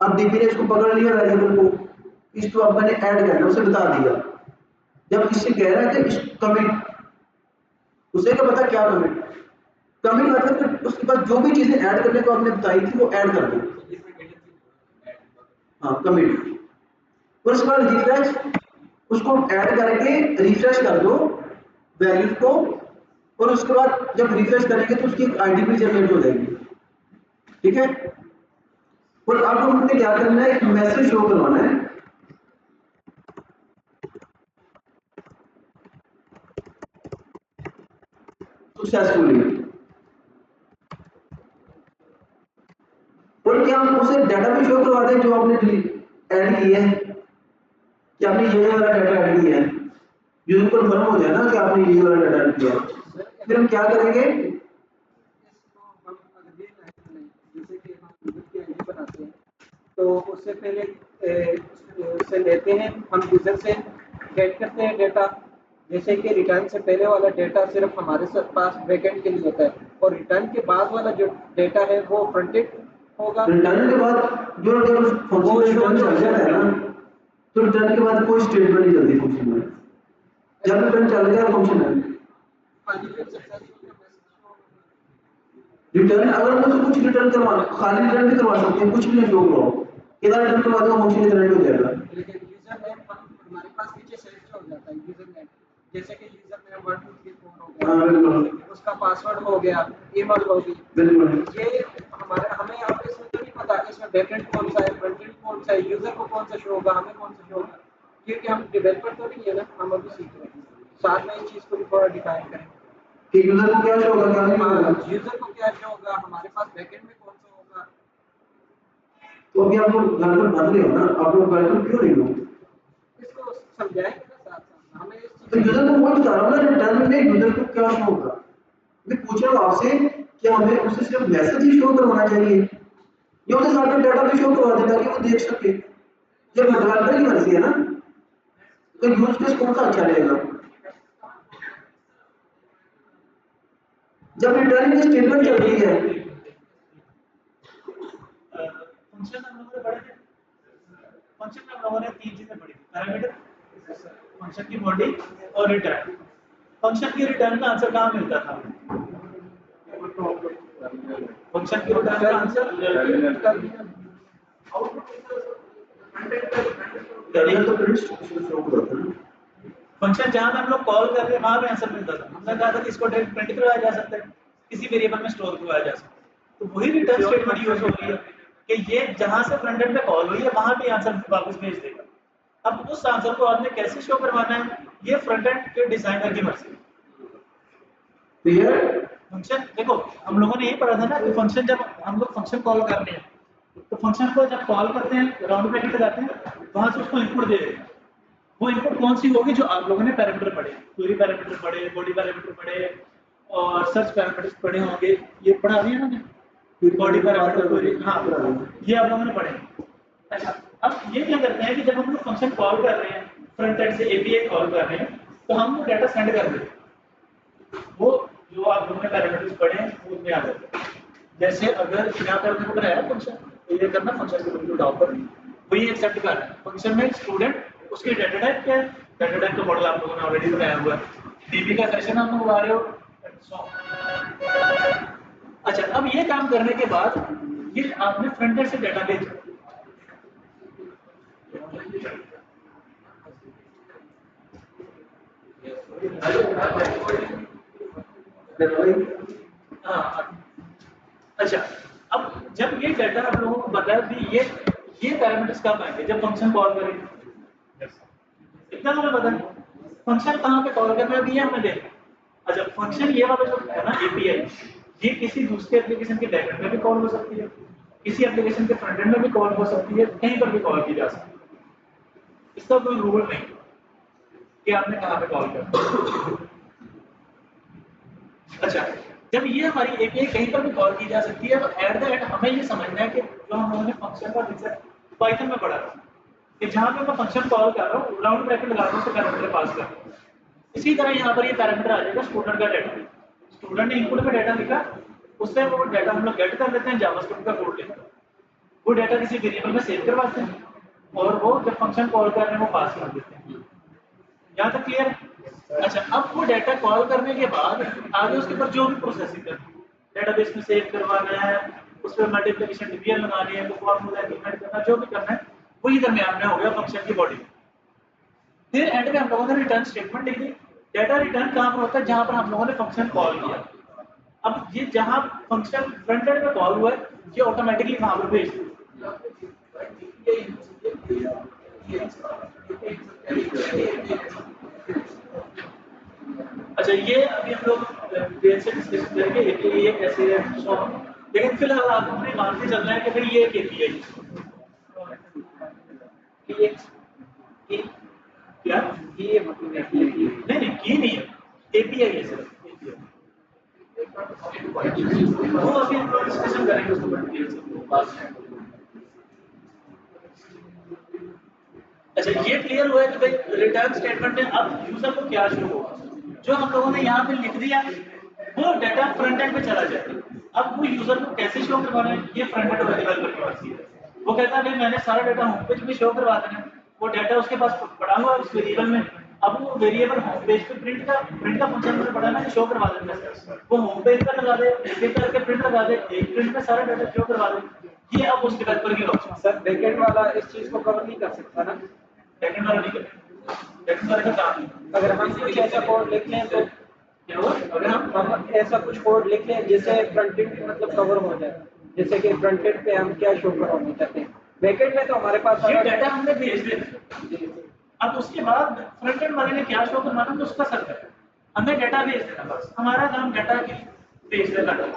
अब डीपी ने इसको पकड़ लिया वेरिएबल को, इसको अब मैंने ऐड करना, उसे बता दिया। जब इससे कह रहा है कि इस कमिट, उसे क्या पता क्या कमिट, कमिट मतलब कि उसके बाद जो भी चीजें ऐड करने को आपने बताई थी वो ऐड कर दो। हाँ कमिट, और उसके बाद रिफ्रेश, उसको ऐड करके रिफ्रेश कर दो वैल्यूज को, और उसके बाद जब रिफ्रेश करेंगे तो उसकी एक आईडी भी जनरेट हो जाएगी, ठीक है। और अब हमने क्या करना है, एक मैसेज शो करवाना है सक्सेसफुली, और क्या हम उसे डाटा भी शो करवा दें जो आपने ऐड किया है, कि आपने ये वाला डाटा ऐड किया है, यूजर को कन्फर्म हो जाए ना कि आपने ये वाला डाटा ऐड किया है। फिर हम क्या करेंगे, जैसे कि हम यूजर की आईडी बनाते हैं तो उससे पहले उससे लेते हैं हम यूजर से, गेट करते हैं डेटा। जैसे कि रिटर्न से पहले वाला डेटा सिर्फ हमारे पास बैकएंड के लिए होता है, और रिटर्न के बाद वाला जो डेटा है वो फ्रंट एंड होगा। रिटर्न के बाद जो फंक्शन रिटर्न चल जाता है ना, तो रिटर्न के बाद कोई स्टेटमेंट नहीं चलती फंक्शन में, जब रिटर्न चल गया फंक्शन है रिटर्न। अगर मुझे कुछ रिटर्न करवाना, खाली रिटर्न भी करवा सकते हैं, कुछ भी नहीं शो करो, कितना रिटर्न करवा दो फंक्शन रिटर्न हो जाएगा। लेकिन यूजर नेम हमारे पास नीचे सेट हो जाता है, यूजर नेम जैसे कि यूजर नेम 1 2 3 4 हो गया, हाँ बिल्कुल, उसका पासवर्ड हो गया, ईमेल होगी, बिल्कुल ये हमारे हमें अब इसमें तो नहीं पता इसमें बैकएंड कौन सा है, फ्रंट एंड कौन सा है, यूजर को कौन सा शो होगा, हमें कौन सा शो होगा, क्योंकि हम डेवलपर तो नहीं है ना, हम अभी सीख रहे हैं। साथ में इस चीज को भी थोड़ा डिफाइन करें कि यूजर को क्या शो होगा, क्या नहीं होगा। यूजर को क्या शो होगा, हमारे पास बैकएंड में कौन सा होगा। तो अभी आप लोग वेलकम बन रहे हो ना, आप लोग वेलकम क्यों नहीं हो, इसको समझाएंगे ना साथ साथ, हमें इस तो चीज यूजर को वो बता रहा हूँ ना, रिटर्न में यूजर को क्या शो होगा। मैं पूछ रहा हूँ आपसे कि हमें उसे सिर्फ मैसेज ही शो करवाना चाहिए, या उसके साथ में डाटा भी शो करवा देना कि वो देख सके। जब डेवलपर की मर्जी है ना, तो यूज केस कौन सा अच्छा रहेगा। जब रिटर्न की स्टेटमेंट चल रही है, फंक्शन हम लोगों ने पढ़े थे, फंक्शन में हम लोगों ने 3 चीजें पढ़ी थी, पैरामीटर, फंक्शन की बॉडी और रिटर्न। फंक्शन की रिटर्न का आंसर कहाँ मिलता था, फंक्शन की रिटर्न का आंसर तो प्रिंट शो करता है। फंक्शन जहां पे हम लोग कॉल कर रहे हैं वहां पे आंसर मिलता था। हमने कहा था कि इसको डायरेक्ट प्रिंट करवाया जा सकता है, किसी वेरिएबल में स्टोर करवाया जा सकता है। तो वही रिटर्न स्टेटमेंट यूज हो रही है कि ये जहां से फ्रंट एंड पे कॉल हुई है वहां पे आंसर वापस भेज देगा। अब उस आंसर को आपने कैसे शो करवाना है, ये फ्रंट एंड के डिजाइनर की मर्जी है। क्लियर। फंक्शन देखो, हम लोगों ने ये पढ़ा था ना कि फंक्शन जब हम लोग फंक्शन कॉल कर रहे हैं तो फंक्शन को जब कॉल करते हैं राउंड ब्रैकेट लगाते हैं, वहां से उसको इनपुट दे देते हैं। वो इनपुट कौन सी होगी, जो आप लोगों ने पैरामीटर पढ़े, क्वेरी पैरामीटर पढ़े, बॉडी पैरामीटर पढ़े और सर्च पैरामीटर्स पढ़े होंगे, ये पढ़ा दिया ना, बॉडी पैरामीटर क्वेरी, हाँ ये आप लोगों ने पढ़े। अच्छा, अब ये क्या करते हैं कि जब हम लोग फंक्शन कॉल कर रहे हैं, फ्रंट एंड से एपीआई कॉल कर रहे हैं, तो हम वो डाटा सेंड कर देते हैं। वो जो आप लोगों ने पैरामीटर्स पढ़े हैं वो उसमें आ जाते हैं। जैसे अगर यहाँ पर हमने बनाया फंक्शन, तो ये करना फंक्शन के बिल्कुल टॉप पर वही एक्सेप्ट कर रहा है। फंक्शन में स्टूडेंट, उसके डाटा टाइप क्या है, डाटा टाइप का मॉडल आप लोगों ने ऑलरेडी बनाया हुआ है, डीबी का सेशन आप मंगवा रहे हो। अच्छा, अब ये काम करने के बाद ये आपने फ्रंट एंड से डाटा भेजा, हाँ। अच्छा, अब जब ये डाटा आप लोगों को बता दी, ये पैरामीटर्स कब आएंगे, जब फंक्शन कॉल करेंगे, इतना तो हमें पता है। फंक्शन कहाँ पे कॉल करना है ये हमें देना। अच्छा, फंक्शन ये वाला जो है ना एपीआई, ये किसी दूसरे एप्लीकेशन के बैकएंड में भी कॉल हो सकती है, किसी एप्लीकेशन के फ्रंट एंड में भी कॉल हो सकती है, कहीं पर भी कॉल की जा सकती है। इसका कोई रूल नहीं कि आपने कहाँ पे कॉल करना। अच्छा, जब ये हमारी एपीआई कहीं पर भी कॉल की जा सकती है, तो एट द एंड हमें ये समझना है कि जो हम लोगों ने फंक्शन का कंसेप्ट पाइथन में पढ़ा था कि जहाँ पे मैं फंक्शन कॉल कर रहा हूँ, राउंड ब्रैकेट लगा रहा हूँ, पैरामीटर पास कर रहा हूँ। इसी तरह यहाँ पर ये पैरामीटर आ जाएगा स्टूडेंट का डाटा। स्टूडेंट ने इनपुट में डाटा लिखा, उससे वो डाटा हम लोग गेट कर लेते हैं, जावास्क्रिप्ट का कोड लेकर वो डाटा किसी वेरिएबल में सेव करवाते हैं और वो जब फंक्शन कॉल कर रहे हैं वो पास कर देते हैं। यहाँ तक क्लियर है? अच्छा, अब वो डाटा कॉल करने के बाद आगे उसके ऊपर जो भी प्रोसेसिंग करनी है, डेटाबेस में सेव करवाना है, उस पर मल्टीप्लिकेशन डिवीजन लगानी है, तो फॉर्मूला इंप्लीमेंट करना, जो भी करना है वो ये दरमियान में हो गया फंक्शन की बॉडी। फिर एंड में हम लोगों ने रिटर्न स्टेटमेंट लिख दी। डाटा रिटर्न कहाँ पर होता है? जहाँ पर हम लोगों ने फंक्शन कॉल किया। अब ये जहाँ फंक्शन फ्रंट एंड में कॉल हुआ है, ये ऑटोमेटिकली वहाँ पर भेज देगा। अच्छा, ये अभी हम लोग डिटेल से डिस्कस करेंगे कि ये कैसे है, लेकिन फिलहाल आप अपने मान के चलना है कि भाई ये एक एपीआई है। क्या ये मतलब नहीं की नहीं है, एपीआई है सिर्फ वो अभी हम लोग डिस्कशन करेंगे उसको डिटेल से। अच्छा, ये क्लियर हुआ है कि भाई रिटर्न स्टेटमेंट में अब यूजर को क्या शो होगा? जो हम लोगों ने यहाँ पे लिख दिया वो डाटा फ्रंट एंड पे चला जाए। अब वो यूजर को कैसे शो करवाना है, ये फ्रंट एंड डेवलपर की मर्जी है। वो कहता है भाई मैंने सारा डाटा होम पेज पे शो करवा देना है, वो डाटा उसके पास पड़ा हुआ है उस वेरिएबल में। अब वो वेरिएबल होम पेज पे प्रिंट का फंक्शन में पड़ा है ना, शो करवा देना है। वो होम पेज पे लगा दे, एक करके प्रिंट लगा दे, एक प्रिंट में सारा डाटा शो करवा दे। ये अब उस डेवलपर की ऑप्शन। सर बैकएंड वाला इस चीज को कवर नहीं कर सकता ना? बैकएंड वाला नहीं करेगा, बैकएंड वाले का काम नहीं। अगर हम कुछ ऐसा कोड लिख लें तो क्या हुआ? अगर हम ऐसा कुछ कोड लिख लें जिससे फ्रंट एंड मतलब कवर हो जाए, जैसे कि फ्रंट एंड पे हम क्या शो करवाना चाहते हैं, बैकएंड में तो हमारे पास ये डाटा हमने भेज दिया, अब उसके बाद फ्रंट एंड वाले ने क्या शो करवाना तो उसका सर्वर है, हमें डाटा भेज देना, बस हमारा काम डाटा की भेज देना है।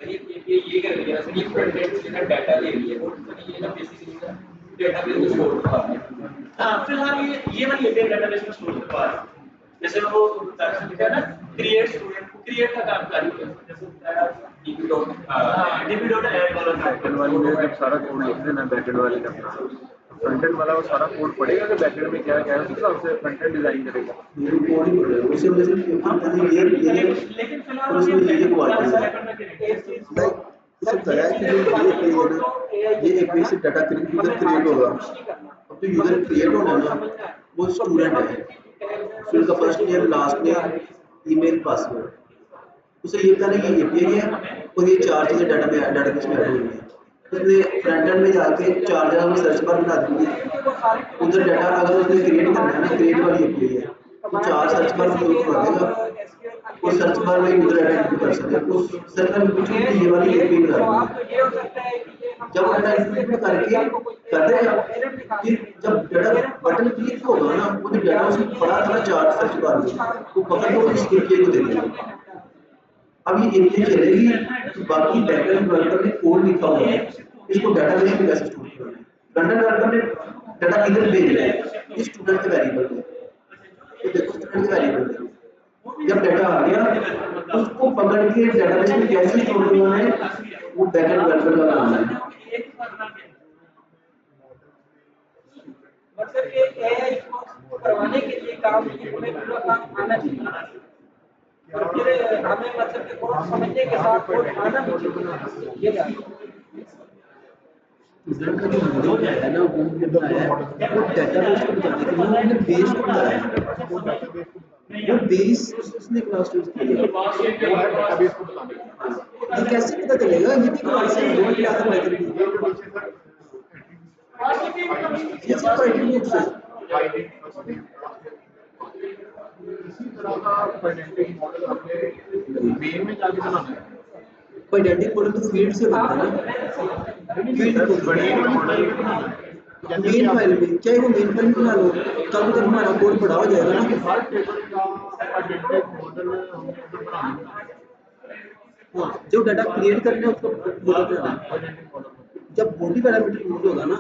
ये कर लिया सर, ये फ्रंट एंड से डाटा ले लिया और फिर ये ना बेसिकली डेटाबेस में स्टोर करवा दिया। हाँ, फिलहाल ये वाली एपीआई डेटाबेस में स्टोर करवा रहा है। जैसे वो लिखा है ना, क्रिएट स्टूडेंट, क्रिएट का काम कर रही है, जैसे बताया db.add वाला बैकएंड वाली में जब सारा कोड लिख देना बैकएंड वाले का, फ्रंट एंड वाला वो सारा कोड पढ़ेगा कि बैकएंड में क्या क्या है उस हिसाब से फ्रंट एंड डिजाइन करेगा। ये कोड ही पढ़ेगा उसे वजह से लेकिन फिलहाल और उसमें ये क्वालिटी है है। लाइक उसे बताया है कि जो ये एपीआई है ना, ये एपीआई से डाटा यूजर क्रिएट होगा। अब तो यूजर क्रिएट होना है ना, वो स्टूडेंट है, स्टूडेंट का first name, last name, email, password. उसे ये पता नहीं कि एपीआई है और ये चार चीजें डाटाबेस में ऐड हुई हैं। उसने फ्रंट एंड में जाके चार जगह में सर्च बार बना दी है, उधर डाटा अगर उसने क्रिएट करना है ना, क्रिएट वाली एपीआई है, तो चार सर्च बार में यूज कर देगा और सर्च बार में यूजर आइडेंटिफाई कर सकते हैं। उस सर्च बार में कुछ भी ये वाली एपीआई बना दी है। जब डाटा इनपुट करके कर देगा, फिर जब डाटा बटन क्लिक होगा ना, वो जो डाटा उसने पड़ा था ना चार सर्च बार में, वो पकड़ के इस एपीआई को दे देगा। अब ये एपीआई चलेगी तो बाकी बैकएंड डेवलपर ने कोड लिखा हुआ है, इसको डाटाबेस में कैसे स्टोर करना है। फ्रंट एंड डेवलपर ने डाटा किधर भेजना है, इस स्टूडेंट के वेरिएबल में। तो देखो स्टूडेंट के वेरिएबल में जब डाटा आ गया तो उसको पकड़ के डाटाबेस में कैसे स्टोर करना है, वो बैकएंड डेवलपर का काम है। मतलब ये एआई को करवाने के लिए काम हमें पूरा काम आना चाहिए और फिर हमें मतलब कि कोड समझने के साथ कोड आना भी चाहिए। ये बात स्टूडेंट का जो रोल है ना, वो बताया है, वो डाटाबेस को बताने के लिए उन्होंने बेस को बताया है, वो बेस उसने क्लास यूज किया है। डेटाबेस को बताने ये कैसे पता चलेगा, ये भी क्लास है, वो क्लास है करेंगे ये सिर्फ एट्रिब्यूट्स है। इसी तरह का आइडेंटिटी मॉडल हमने मेन में जाके बनाना है। आइडेंटिटी मॉडल तो फील्ड से बनता है ना, फील्ड को मेन फाइल में, चाहे वो मेन फाइल में बना लो, कल तक हमारा कोड बड़ा हो जाएगा ना। हर टेबल का आइडेंटिटी मॉडल हमने उधर बनाना है। हाँ, जो डाटा क्रिएट करना है उसको मॉडल बनाना है। जब बॉडी पैरामीटर यूज होगा ना,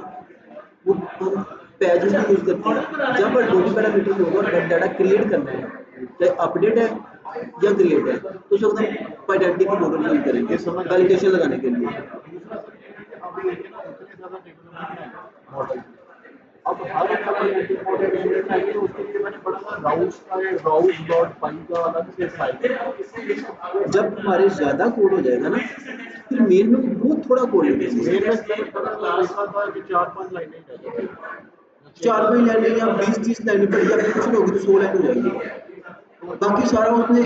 वो हम पैजेस भी यूज करते हैं। जब बॉडी पैरामीटर होगा और डाटा क्रिएट करना है, चाहे अपडेट है या क्रिएट है, तो उस वक्त हम आइडेंटिटी को मॉडल यूज करेंगे वैलिडेशन लगाने के लिए। अब हर एक ऑपरेटिंग मॉडल यूनिट आएगी तो उसके लिए मैंने पढ़ा था राउस डॉट पाई का अलग से फाइल। जब हमारे ज्यादा कोड हो जाएगा ना, फिर मेन में बहुत थोड़ा कोड लिखेंगे। मेरे में मैंने पता लिखा था कि 4-5 लाइनें ही रहती थी। 4 लाइनें या 20-30 लाइनें पढ़ी एप्लीकेशन होगी तो 100 लाइन हो जाएगी। बाकी सारा उसने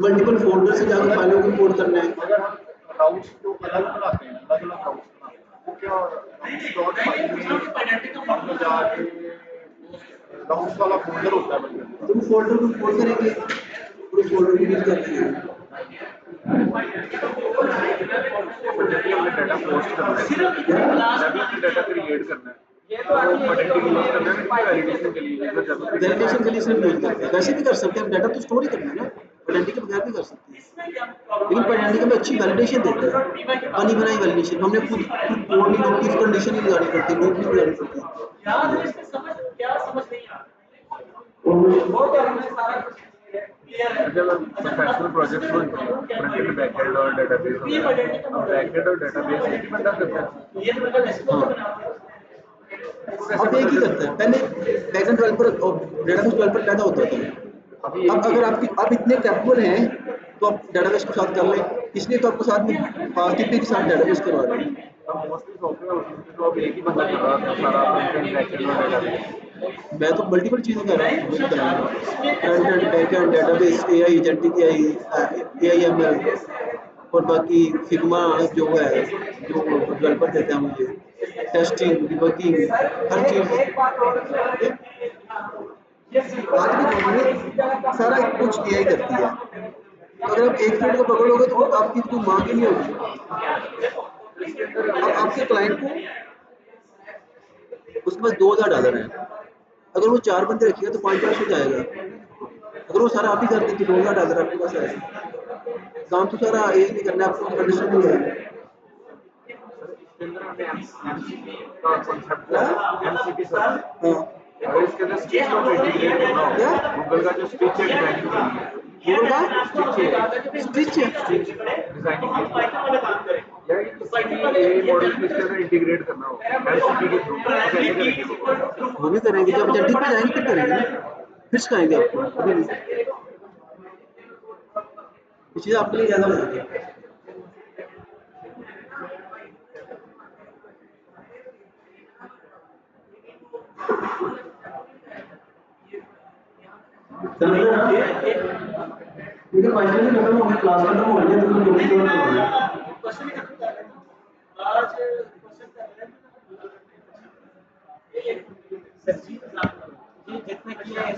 मल्टीपल फोल्डर से जाकर फाइलों को कोड करना है। अगर हम राउट्स जो अलग बनाते हैं, अलग अलग राउट्स बनाते हैं, वो क्या राउट्स डॉट फाइल में हम जाके राउट्स वाला फोल्डर होता है मतलब। तो फोल्डर को खोल करेंगे, पूरे फोल्डर को यूज करेंगे। फंक्शनली हमने डाटा पोस्ट करना है, जब भी हमने डाटा क्रिएट करना है तो फंक्शनली यूज करना है कि वैलिडेशन के लिए यूजर जब भी वैलिडेशन के लिए सिर्फ यूज करते हैं। वैसे भी कर सकते हैं, डाटा तो स्टोर ही करना है ना, पेडेंटिक के बगैर भी कर सकते हैं। लेकिन पेडेंटिक में अच्छी वैलिडेशन देता है, बनी बनाई वैलिडेशन। हमने खुद कोड नहीं करती, कंडीशन नहीं लगानी पड़ती, लूप नहीं लगानी पड़ती। जब हम प्रोफेशनल प्रोजेक्ट्स बनते हैं, फ्रंट एंड बैक एंड और डेटाबेस होता है, अब बैक एंड और डेटाबेस एक ही बंदा करता है। अब एक ही करता है, पहले बैकएंड डेवलपर और डेटाबेस डेवलपर पैदा होता था। अब अगर आप इतने कैपेबल हैं तो आप डेटाबेस के साथ कर लें, इसलिए तो आपको साथ में फास्टपी के साथ डेटाबेस करवा रहे हैं। अब मोस्टली सॉफ्टवेयर होते हैं तो अब एक ही बंदा कर रहा था सारा फ्रंट एंड बैक एंड और डेटाबेस। मैं तो मल्टीपल चीज़ें कर रहा हूँ, front end back and database, AI agentic AIML और बाकी फिग्मा जो है, जो डेवलपर देता है मुझे, टेस्टिंग, डिबगिंग, हर चीज़। आज के दौर में सारा कुछ एआई करती है। तो अगर आप एक फील्ड को पकड़ोगे तो आपकी कोई मांग ही नहीं होगी। अब आपके क्लाइंट को उसके पास $2000 है, अगर वो 4 बंदे रखिएगा तो 500 जाएगा। अगर वो सारा आप ही कर दें तो $2000 आपके पास आएगा। काम तो सारा एक नहीं करना, आपको कंडीशन नहीं है। इसके अंदर हमने एमसीपी का कॉन्सेप्ट है, एमसीपी सर। हाँ, अगर इसके अंदर स्टिच को इंटीग्रेट करना हो, गूगल का जो स्टिच है डिजाइनिंग के लिए, गूगल का स्टिच डिजाइनिंग के लिए, या ये मॉडल को इसके अंदर इंटीग्रेट करना हो एमसीपी के थ्रू, तो कैसे करेंगे वो? वो भी करेंगे, जब एजेंटिक पे जाएंगे फिर करेंगे ना, फिर सिखाएंगे आपको। अभी नहीं, ये चीज़ आपके लिए ज़्यादा हो जाएगी। चल रहा है क्योंकि फाइनल में खत्म हो गई, क्लास खत्म हो गई है, तो टॉपिक कवर करवाना है। क्वेश्चन ही खत्म कर रहे हैं आज, क्वेश्चन कर रहे हैं। सर जी जितने किया है